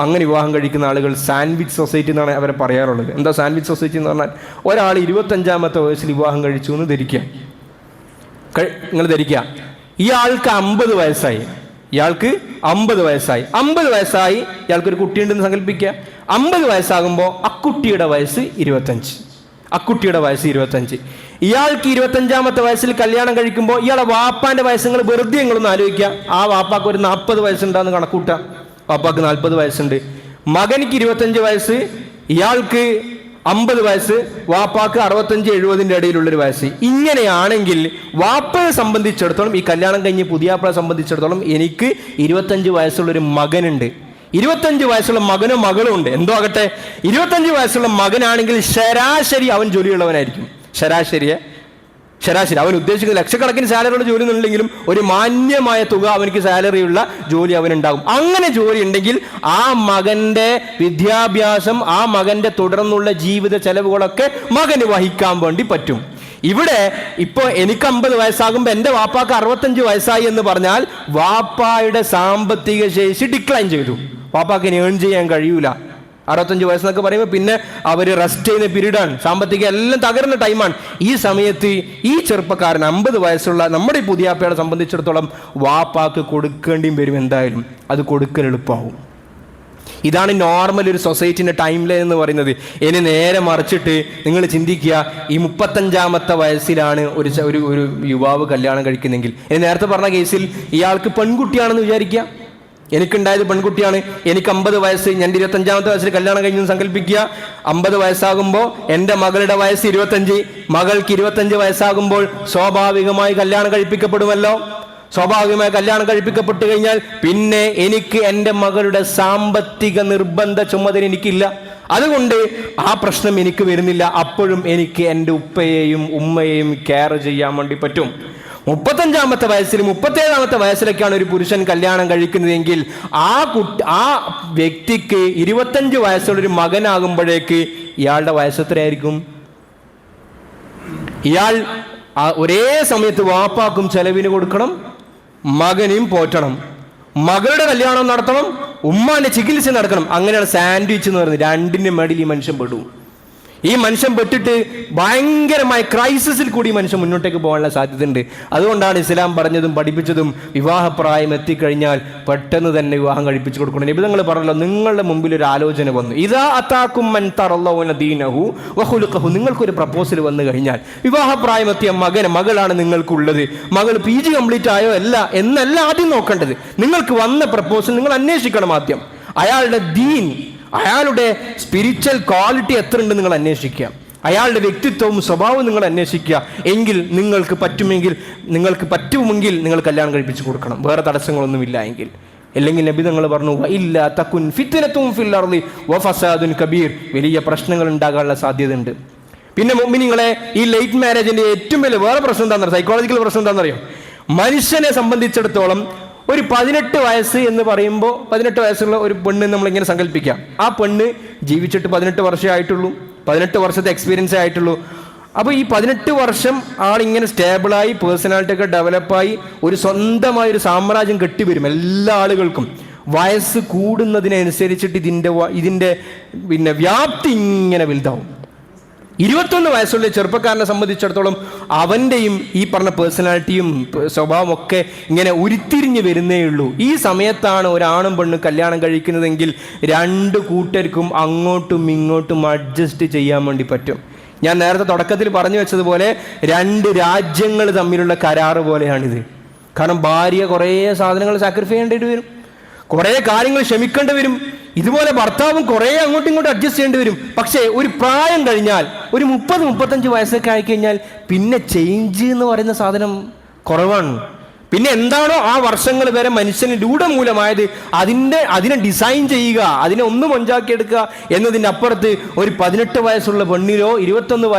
അങ്ങനെ വിവാഹം കഴിക്കുന്ന ആളുകൾ സാൻഡ്വിച്ച് സൊസൈറ്റി എന്നാണ് അവരെ പറയാറുള്ളത്. എന്താ സാൻഡ്വിച്ച് സൊസൈറ്റി എന്ന് പറഞ്ഞാൽ? ഒരാൾ 25ാമത്തെ വയസ്സിൽ വിവാഹം കഴിച്ചു എന്ന് ധരിക്കുക. നിങ്ങൾ ധരിക്കുക, ഇയാൾക്ക് 50 വയസ്സായി. 50 വയസ്സായി ഇയാൾക്കൊരു കുട്ടിയുണ്ടെന്ന് സങ്കല്പിക്കുക. 50 വയസ്സാകുമ്പോൾ അക്കുട്ടിയുടെ വയസ്സ് 25. ഇയാൾക്ക് 25ാമത്തെ വയസ്സിൽ കല്യാണം കഴിക്കുമ്പോൾ ഇയാളെ വാപ്പാന്റെ വയസ്സുകൾ വെറുതെ നിങ്ങളൊന്ന് ആലോചിക്കുക. ആ വാപ്പാക്ക് ഒരു 40 വയസ്സുണ്ടാന്ന് കണക്കൂട്ടുക. വാപ്പാക്ക് 40 വയസ്സുണ്ട്. മകനിക്ക് 25 വയസ്സ്, ഇയാൾക്ക് 50 വയസ്സ്, വാപ്പാക്ക് 65-70 ഇടയിലുള്ളൊരു വയസ്സ്. ഇങ്ങനെയാണെങ്കിൽ വാപ്പയെ സംബന്ധിച്ചിടത്തോളം, ഈ കല്യാണം കഴിഞ്ഞ് പുതിയാപ്പളെ സംബന്ധിച്ചിടത്തോളം, എനിക്ക് 25 വയസ്സുള്ളൊരു മകനുണ്ട്. 25 വയസ്സുള്ള മകനോ മകളും ഉണ്ട്. എന്തോ ആകട്ടെ, 25 വയസ്സുള്ള മകനാണെങ്കിൽ ശരാശരി അവൻ ജോലിയുള്ളവനായിരിക്കും. ശരാശരി അവൻ ഉദ്ദേശിക്കുന്ന ലക്ഷക്കണക്കിന് സാലറിയുള്ള ജോലി എന്നുണ്ടെങ്കിലും ഒരു മാന്യമായ തുക അവനക്ക് സാലറിയുള്ള ജോലി അവനുണ്ടാകും. അങ്ങനെ ജോലി ഉണ്ടെങ്കിൽ ആ മകന്റെ വിദ്യാഭ്യാസം, ആ മകന്റെ തുടർന്നുള്ള ജീവിത ചെലവുകളൊക്കെ മകന് വഹിക്കാൻ വേണ്ടി പറ്റും. ഇവിടെ ഇപ്പോൾ എനിക്ക് 50 വയസ്സാകുമ്പോൾ എൻ്റെ വാപ്പാക്ക് 65 വയസ്സായി എന്ന് പറഞ്ഞാൽ വാപ്പായുടെ സാമ്പത്തിക ശേഷി ഡിക്ലൈൻ ചെയ്തു. വാപ്പാക്ക് ഇനി ഏൺ ചെയ്യാൻ കഴിയൂല. 65 വയസ്സെന്നൊക്കെ പറയുമ്പോൾ പിന്നെ അവർ റെസ്റ്റ് ചെയ്യുന്ന പീരീഡാണ്. സാമ്പത്തികം എല്ലാം തകരുന്ന ടൈമാണ്. ഈ സമയത്ത് ഈ ചെറുപ്പക്കാരൻ 50 വയസ്സുള്ള നമ്മുടെ ഈ പുതിയാപ്പയെ സംബന്ധിച്ചിടത്തോളം വാപ്പാക്ക് കൊടുക്കേണ്ടിയും വരും. എന്തായാലും അത് കൊടുക്കൽ എളുപ്പമാവും. ഇതാണ് നോർമൽ ഒരു സൊസൈറ്റിൻ്റെ ടൈം ലൈൻ എന്ന് പറയുന്നത്. ഇനി നേരെ മറിച്ചിട്ട് നിങ്ങൾ ചിന്തിക്കുക, ഈ 35ാമത്തെ വയസ്സിലാണ് ഒരു യുവാവ് കല്യാണം കഴിക്കുന്നെങ്കിൽ, ഇനി നേരത്തെ പറഞ്ഞ കേസിൽ ഇയാൾക്ക് പെൺകുട്ടിയാണെന്ന് വിചാരിക്കുക. എനിക്കുണ്ടായത് പെൺകുട്ടിയാണ്, എനിക്ക് 50 വയസ്സ്, ഞാൻ 25ാമത്തെ വയസ്സിൽ കല്യാണം കഴിഞ്ഞെന്ന് സങ്കല്പിക്കുക. 50 വയസ്സാകുമ്പോൾ എൻ്റെ മകളുടെ വയസ്സ് 25, മകൾക്ക് 25 വയസ്സാകുമ്പോൾ സ്വാഭാവികമായി കല്യാണം കഴിപ്പിക്കപ്പെടുമല്ലോ. സ്വാഭാവികമായി കല്യാണം കഴിപ്പിക്കപ്പെട്ടു കഴിഞ്ഞാൽ പിന്നെ എനിക്ക് എൻ്റെ മകളുടെ സാമ്പത്തിക നിർബന്ധ ചുമതല എനിക്കില്ല. അതുകൊണ്ട് ആ പ്രശ്നം എനിക്ക് വരുന്നില്ല. അപ്പോഴും എനിക്ക് എൻ്റെ ഉപ്പയെയും ഉമ്മയെയും കെയർ ചെയ്യാൻ വേണ്ടി പറ്റും. 35ാമത്തെ വയസ്സിൽ 37ാമത്തെ വയസ്സിലൊക്കെയാണ് ഒരു പുരുഷൻ കല്യാണം കഴിക്കുന്നതെങ്കിൽ ആ വ്യക്തിക്ക് 25 വയസ്സുള്ളൊരു മകനാകുമ്പോഴേക്ക് ഇയാളുടെ വയസ്സ് എത്രയായിരിക്കും? ഇയാൾ ഒരേ സമയത്ത് വാപ്പാക്കും ചെലവിന് കൊടുക്കണം, മകനെയും പോറ്റണം, മകളുടെ കല്യാണം നടത്തണം, ഉമ്മാന്റെ ചികിത്സ നടക്കണം. അങ്ങനെയാണ് സാൻഡ്വിച്ച് എന്ന് പറയുന്നത്. രണ്ടിൻ്റെ മേടിൽ ഈ മനുഷ്യൻ പെടും. ഈ മനുഷ്യൻ പെട്ടിട്ട് ഭയങ്കരമായ ക്രൈസിസിൽ കൂടി മനുഷ്യൻ മുന്നോട്ടേക്ക് പോകാനുള്ള സാധ്യതയുണ്ട്. അതുകൊണ്ടാണ് ഇസ്ലാം പറഞ്ഞതും പഠിപ്പിച്ചതും വിവാഹപ്രായം എത്തിക്കഴിഞ്ഞാൽ പെട്ടെന്ന് തന്നെ വിവാഹം കഴിപ്പിച്ചു കൊടുക്കണം. നബി തങ്ങൾ പറഞ്ഞല്ലോ, നിങ്ങളുടെ മുമ്പിൽ ഒരു ആലോചന വന്നു, ഇദാ അതാകും മൻ തറല്ലൗന ദീനഹു വഖുലുഖഹു, നിങ്ങൾക്കൊരു പ്രപ്പോസൽ വന്നു കഴിഞ്ഞാൽ വിവാഹപ്രായം എത്തിയ മകളാണ് നിങ്ങൾക്കുള്ളത്, മകൾ PG കംപ്ലീറ്റ് ആയോ അല്ല എന്നല്ല ആദ്യം നോക്കേണ്ടത്. നിങ്ങൾക്ക് വന്ന പ്രപ്പോസൽ നിങ്ങൾ അന്വേഷിക്കണം. ആദ്യം അയാളുടെ ദീൻ, അയാളുടെ സ്പിരിച്വൽ ക്വാളിറ്റി എത്ര ഉണ്ട് നിങ്ങൾ അന്വേഷിക്കുക, അയാളുടെ വ്യക്തിത്വവും സ്വഭാവവും നിങ്ങൾ അന്വേഷിക്കുക. എങ്കിൽ നിങ്ങൾക്ക് പറ്റുമെങ്കിൽ നിങ്ങൾ കല്യാണം കഴിപ്പിച്ച് കൊടുക്കണം, വേറെ തടസ്സങ്ങളൊന്നുമില്ല എങ്കിൽ. അല്ലെങ്കിൽ നബി തങ്ങൾ പറഞ്ഞു, ഇല്ല തകുൻ ഫിത്നത്തും ഫിൽ അർളി വഫസാദുൻ കബീർ, വലിയ പ്രശ്നങ്ങൾ ഉണ്ടാകാനുള്ള സാധ്യതയുണ്ട്. പിന്നെ മുഅ്മിനീങ്ങളെ, ഈ ലേറ്റ് മാരേജിന്റെ ഏറ്റവും വലിയ വേറെ പ്രശ്നം എന്താണെന്നറിയോ, സൈക്കോളജിക്കൽ പ്രശ്നം എന്താണെന്നറിയോ? മനുഷ്യനെ സംബന്ധിച്ചിടത്തോളം ഒരു 18 വയസ്സ് എന്ന് പറയുമ്പോൾ 18 വയസ്സുള്ള ഒരു പെണ്ണ് നമ്മളിങ്ങനെ സങ്കല്പിക്കാം. ആ പെണ്ണ് ജീവിച്ചിട്ട് 18 വർഷമേ ആയിട്ടുള്ളൂ, 18 വർഷത്തെ എക്സ്പീരിയൻസേ ആയിട്ടുള്ളൂ. അപ്പോൾ ഈ 18 വർഷം ആളിങ്ങനെ സ്റ്റേബിളായി പേഴ്സണാലിറ്റി ഒക്കെ ഡെവലപ്പായി ഒരു സ്വന്തമായൊരു സാമ്രാജ്യം കെട്ടിവരും. എല്ലാ ആളുകൾക്കും വയസ്സ് കൂടുന്നതിനനുസരിച്ചിട്ട് ഇതിൻ്റെ പിന്നെ വ്യാപ്തി ഇങ്ങനെ വലുതാവും. 21 വയസ്സുള്ള ചെറുപ്പക്കാരനെ സംബന്ധിച്ചിടത്തോളം അവൻ്റെയും ഈ പറഞ്ഞ പേഴ്സണാലിറ്റിയും സ്വഭാവം ഒക്കെ ഇങ്ങനെ ഉരുത്തിരിഞ്ഞ് വരുന്നേ ഉള്ളൂ. ഈ സമയത്താണ് ഒരാണും പെണ്ണും കല്യാണം കഴിക്കുന്നതെങ്കിൽ രണ്ട് കൂട്ടർക്കും അങ്ങോട്ടും ഇങ്ങോട്ടും അഡ്ജസ്റ്റ് ചെയ്യാൻ വേണ്ടി പറ്റും. ഞാൻ നേരത്തെ തുടക്കത്തിൽ പറഞ്ഞു വെച്ചതുപോലെ 2 രാജ്യങ്ങൾ തമ്മിലുള്ള കരാറ് പോലെയാണിത്. കാരണം ഭാര്യ കുറേ സാധനങ്ങൾ സാക്രിഫൈ ചെയ്യേണ്ടി വരും, കുറേ കാര്യങ്ങൾ ക്ഷമിക്കേണ്ടി വരും. ഇതുപോലെ ഭർത്താവും കുറേ അങ്ങോട്ടും ഇങ്ങോട്ടും അഡ്ജസ്റ്റ് ചെയ്യേണ്ടി വരും. പക്ഷേ ഒരു പ്രായം കഴിഞ്ഞാൽ, ഒരു 30-35 വയസ്സൊക്കെ ആയിക്കഴിഞ്ഞാൽ പിന്നെ ചേഞ്ച് എന്ന് പറയുന്ന സാധനം കുറവാണ്. പിന്നെ എന്താണോ ആ വർഷങ്ങൾ വരെ മനുഷ്യന് രൂഢമൂലമായത് അതിനെ ഡിസൈൻ ചെയ്യുക, അതിനെ ഒന്ന് മൊഞ്ചാക്കിയെടുക്കുക എന്നതിൻ്റെ അപ്പുറത്ത് ഒരു 18 വയസ്സുള്ള പെണ്ണിലോ 21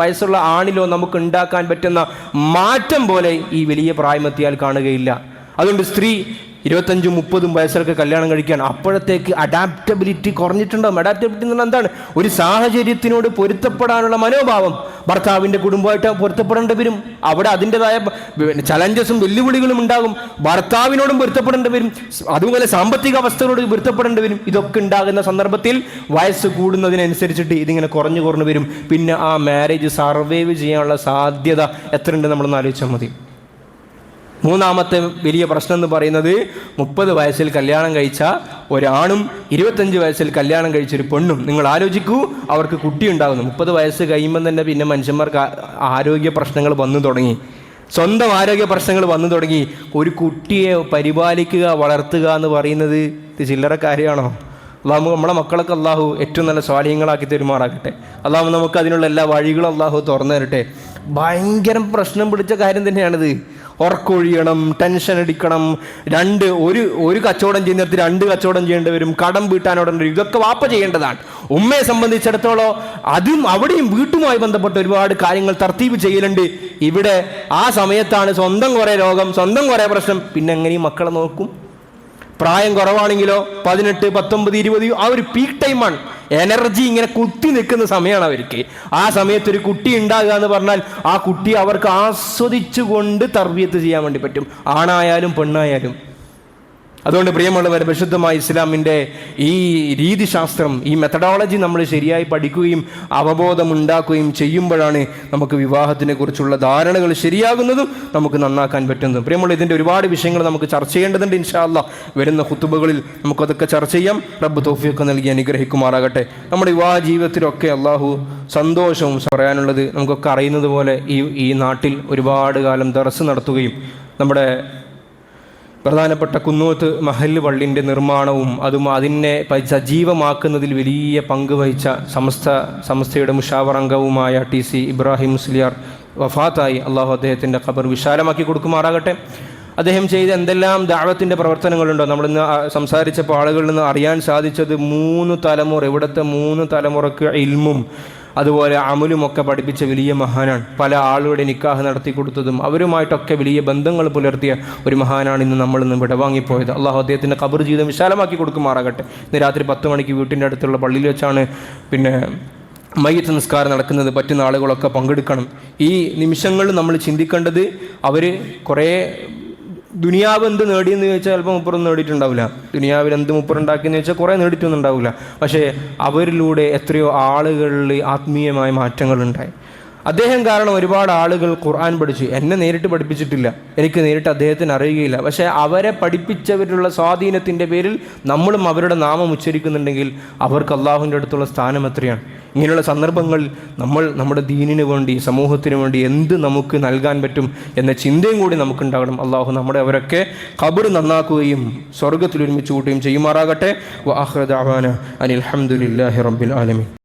വയസ്സുള്ള ആണിലോ നമുക്ക് ഉണ്ടാക്കാൻ പറ്റുന്ന മാറ്റം പോലെ ഈ വലിയ പ്രായമെത്തിയാൽ കാണുകയില്ല. അതുകൊണ്ട് സ്ത്രീ 25-30 വയസ്സൊക്കെ കല്യാണം കഴിക്കാൻ അപ്പോഴത്തേക്ക് അഡാപ്റ്റബിലിറ്റി കുറഞ്ഞിട്ടുണ്ടാകും. അഡാപ്റ്റബിലിറ്റി എന്ന് പറഞ്ഞാൽ എന്താണ്? ഒരു സാഹചര്യത്തിനോട് പൊരുത്തപ്പെടാനുള്ള മനോഭാവം. ഭർത്താവിൻ്റെ കുടുംബമായിട്ട് പൊരുത്തപ്പെടേണ്ടി വരും, അവിടെ അതിൻ്റെതായ ചലഞ്ചസും വെല്ലുവിളികളും ഉണ്ടാകും. ഭർത്താവിനോടും പൊരുത്തപ്പെടേണ്ടി വരും, അതുപോലെ സാമ്പത്തിക അവസ്ഥകളോട് പൊരുത്തപ്പെടേണ്ടി വരും. ഇതൊക്കെ ഉണ്ടാകുന്ന സന്ദർഭത്തിൽ വയസ്സ് കൂടുന്നതിനനുസരിച്ചിട്ട് ഇതിങ്ങനെ കുറഞ്ഞു വരും. പിന്നെ ആ മാരേജ് സർവൈവ് ചെയ്യാനുള്ള സാധ്യത എത്രയുണ്ട് നമ്മളൊന്ന് ആലോചിച്ചാൽ മതി. മൂന്നാമത്തെ വലിയ പ്രശ്നം എന്ന് പറയുന്നത് 30 വയസ്സിൽ കല്യാണം കഴിച്ച ഒരാണും 25 വയസ്സിൽ കല്യാണം കഴിച്ചൊരു പെണ്ണും. നിങ്ങൾ ആലോചിക്കൂ, അവർക്ക് കുട്ടി ഉണ്ടാകുന്നു. 30 വയസ്സ് കഴിയുമ്പം തന്നെ പിന്നെ മനുഷ്യന്മാർക്ക് ആരോഗ്യ പ്രശ്നങ്ങൾ വന്നു തുടങ്ങി, സ്വന്തം ആരോഗ്യ പ്രശ്നങ്ങൾ വന്നു തുടങ്ങി. ഒരു കുട്ടിയെ പരിപാലിക്കുക, വളർത്തുക എന്ന് പറയുന്നത് ഇത് ചില്ലറ കാര്യമാണോ? അള്ളാഹു നമ്മളെ മക്കളൊക്കെ അള്ളാഹു ഏറ്റവും നല്ല സ്വാധീനങ്ങളാക്കി തെരുമാറാക്കട്ടെ. അള്ളാഹു നമുക്ക് അതിനുള്ള എല്ലാ വഴികളും അള്ളാഹു തുറന്നു തരട്ടെ. ഭയങ്കര പ്രശ്നം പിടിച്ച കാര്യം തന്നെയാണിത്. ഉറക്കൊഴിയണം, ടെൻഷൻ അടിക്കണം, ഒരു കച്ചവടം ചെയ്യുന്നിടത്ത് 2 കച്ചവടം ചെയ്യേണ്ടി വരും, കടം വീട്ടാനോടേണ്ടി വരും. ഇതൊക്കെ വാപ്പ ചെയ്യേണ്ടതാണ്. ഉമ്മയെ സംബന്ധിച്ചിടത്തോളം അവിടെയും വീട്ടുമായി ബന്ധപ്പെട്ട ഒരുപാട് കാര്യങ്ങൾ തർത്തീബ് ചെയ്യലുണ്ട്. ഇവിടെ ആ സമയത്താണ് സ്വന്തം കുറേ രോഗം, സ്വന്തം കുറേ പ്രശ്നം. പിന്നെ എങ്ങനെയും മക്കളെ നോക്കും? പ്രായം കുറവാണെങ്കിലോ 18, 19, 20 ആ ഒരു പീക്ക് ടൈമാണ്. എനർജി ഇങ്ങനെ കുത്തി നിൽക്കുന്ന സമയമാണ് അവർക്ക്. ആ സമയത്ത് ഒരു കുട്ടി ഉണ്ടാകുക എന്ന് പറഞ്ഞാൽ ആ കുട്ടി അവർക്ക് ആസ്വദിച്ചുകൊണ്ട് തർബിയത്ത് ചെയ്യാൻ വേണ്ടി പറ്റും, ആണായാലും പെണ്ണായാലും. അതുകൊണ്ട് പ്രിയമുള്ളവർ, വിശുദ്ധമായ ഇസ്ലാമിൻ്റെ ഈ രീതിശാസ്ത്രം, ഈ മെത്തഡോളജി നമ്മൾ ശരിയായി പഠിക്കുകയും അവബോധമുണ്ടാക്കുകയും ചെയ്യുമ്പോഴാണ് നമുക്ക് വിവാഹത്തിനെ കുറിച്ചുള്ള ധാരണകൾ ശരിയാകുന്നതും നമുക്ക് നന്നാക്കാൻ പറ്റുന്നതും. പ്രിയമുള്ള, ഇതിൻ്റെ ഒരുപാട് വിഷയങ്ങൾ നമുക്ക് ചർച്ച ചെയ്യേണ്ടതുണ്ട്. ഇൻഷാ അല്ലാഹ് വരുന്ന ഖുതുബകളിൽ നമുക്കതൊക്കെ ചർച്ച ചെയ്യാം. റബ്ബ് തൗഫീഖ് നൽകി അനുഗ്രഹിക്കുമാറാകട്ടെ. നമ്മുടെ വിവാഹ ജീവിതത്തിലൊക്കെ അള്ളാഹു സന്തോഷവും പറയാനുള്ളത് നമുക്കൊക്കെ അറിയുന്നത് പോലെ ഈ നാട്ടിൽ ഒരുപാട് കാലം ദർസ് നടത്തുകയും നമ്മുടെ പ്രധാനപ്പെട്ട കുന്നോത്ത് മഹല്ല് പള്ളിൻ്റെ നിർമ്മാണവും അതിനെ സജീവമാക്കുന്നതിൽ വലിയ പങ്ക് വഹിച്ച സമസ്തയുടെ മുഷാവർ അംഗവുമായ TC ഇബ്രാഹിം മുസ്ലിയാർ വഫാത്തായി. അള്ളാഹു അദ്ദേഹത്തിൻ്റെ ഖബർ വിശാലമാക്കി കൊടുക്കുമാറാകട്ടെ. അദ്ദേഹം ചെയ്ത എന്തെല്ലാം ദഅവത്തിൻ്റെ പ്രവർത്തനങ്ങളുണ്ടോ നമ്മളിന്ന് സംസാരിച്ചപ്പോൾ ആളുകളിൽ നിന്ന് അറിയാൻ സാധിച്ചത് 3 തലമുറ, ഇവിടുത്തെ 3 തലമുറക്ക് ഇൽമും അതുപോലെ അമലുമൊക്കെ പഠിപ്പിച്ച വലിയ മഹാനാണ്. പല ആളുകളുടെ നിക്കാഹ് നടത്തി കൊടുത്തതും അവരുമായിട്ടൊക്കെ വലിയ ബന്ധങ്ങൾ പുലർത്തിയ ഒരു മഹാനാണ് ഇന്ന് വിടവാങ്ങിപ്പോയത്. അള്ളാഹു അദ്ദേഹത്തിൻ്റെ ഖബർ ജീവിതം വിശാലമാക്കി കൊടുക്കുമാറാകട്ടെ. ഇന്ന് രാത്രി 10 മണിക്ക് വീട്ടിൻ്റെ അടുത്തുള്ള പള്ളിയിൽ വെച്ചാണ് മയ്യിത്ത് നിസ്കാരം നടക്കുന്നത്. പറ്റുന്ന ആളുകളൊക്കെ പങ്കെടുക്കണം. ഈ നിമിഷങ്ങളിൽ നമ്മൾ ചിന്തിക്കേണ്ടത് അവർ കുറേ ദുനിയാവ് എന്ത് നേടിയെന്ന് ചോദിച്ചാൽ ചിലപ്പോൾ മുപ്പറൊന്നും നേടിയിട്ടുണ്ടാവില്ല. ദുനിയാവിൽ എന്ത് മുപ്പറുണ്ടാക്കിയെന്ന് ചോദിച്ചാൽ കുറേ നേടിയിട്ടൊന്നും ഉണ്ടാവില്ല. പക്ഷേ അവരിലൂടെ എത്രയോ ആളുകളിൽ ആത്മീയമായ മാറ്റങ്ങളുണ്ടായി. അദ്ദേഹം കാരണം ഒരുപാട് ആളുകൾ ഖുർആൻ പഠിച്ചു. എന്നെ നേരിട്ട് പഠിപ്പിച്ചിട്ടില്ല, എനിക്ക് നേരിട്ട് അദ്ദേഹത്തിന് അറിയുകയില്ല. പക്ഷേ അവരെ പഠിപ്പിച്ചവരുടെ സ്വാധീനത്തിൻ്റെ പേരിൽ നമ്മളും അവരുടെ നാമം ഉച്ചരിക്കുന്നുണ്ടെങ്കിൽ അവർക്ക് അള്ളാഹുവിൻ്റെ അടുത്തുള്ള സ്ഥാനം എത്രയാണ്. ഇങ്ങനെയുള്ള സന്ദർഭങ്ങളിൽ നമ്മൾ നമ്മുടെ ദീനിന് വേണ്ടി, സമൂഹത്തിന് വേണ്ടി എന്ത് നമുക്ക് നൽകാൻ പറ്റും എന്ന ചിന്തയും കൂടി നമുക്കുണ്ടാകണം. അള്ളാഹു നമ്മുടെ അവരൊക്കെ ഖബർ നന്നാക്കുകയും സ്വർഗ്ഗത്തിൽ ഒരുമിച്ച് കൂട്ടുകയും ചെയ്യുമാറാകട്ടെ. വ ആഖിറു ദഅവാന അനിൽ ഹംദുലില്ലാഹി റബ്ബിൽ ആലമീൻ.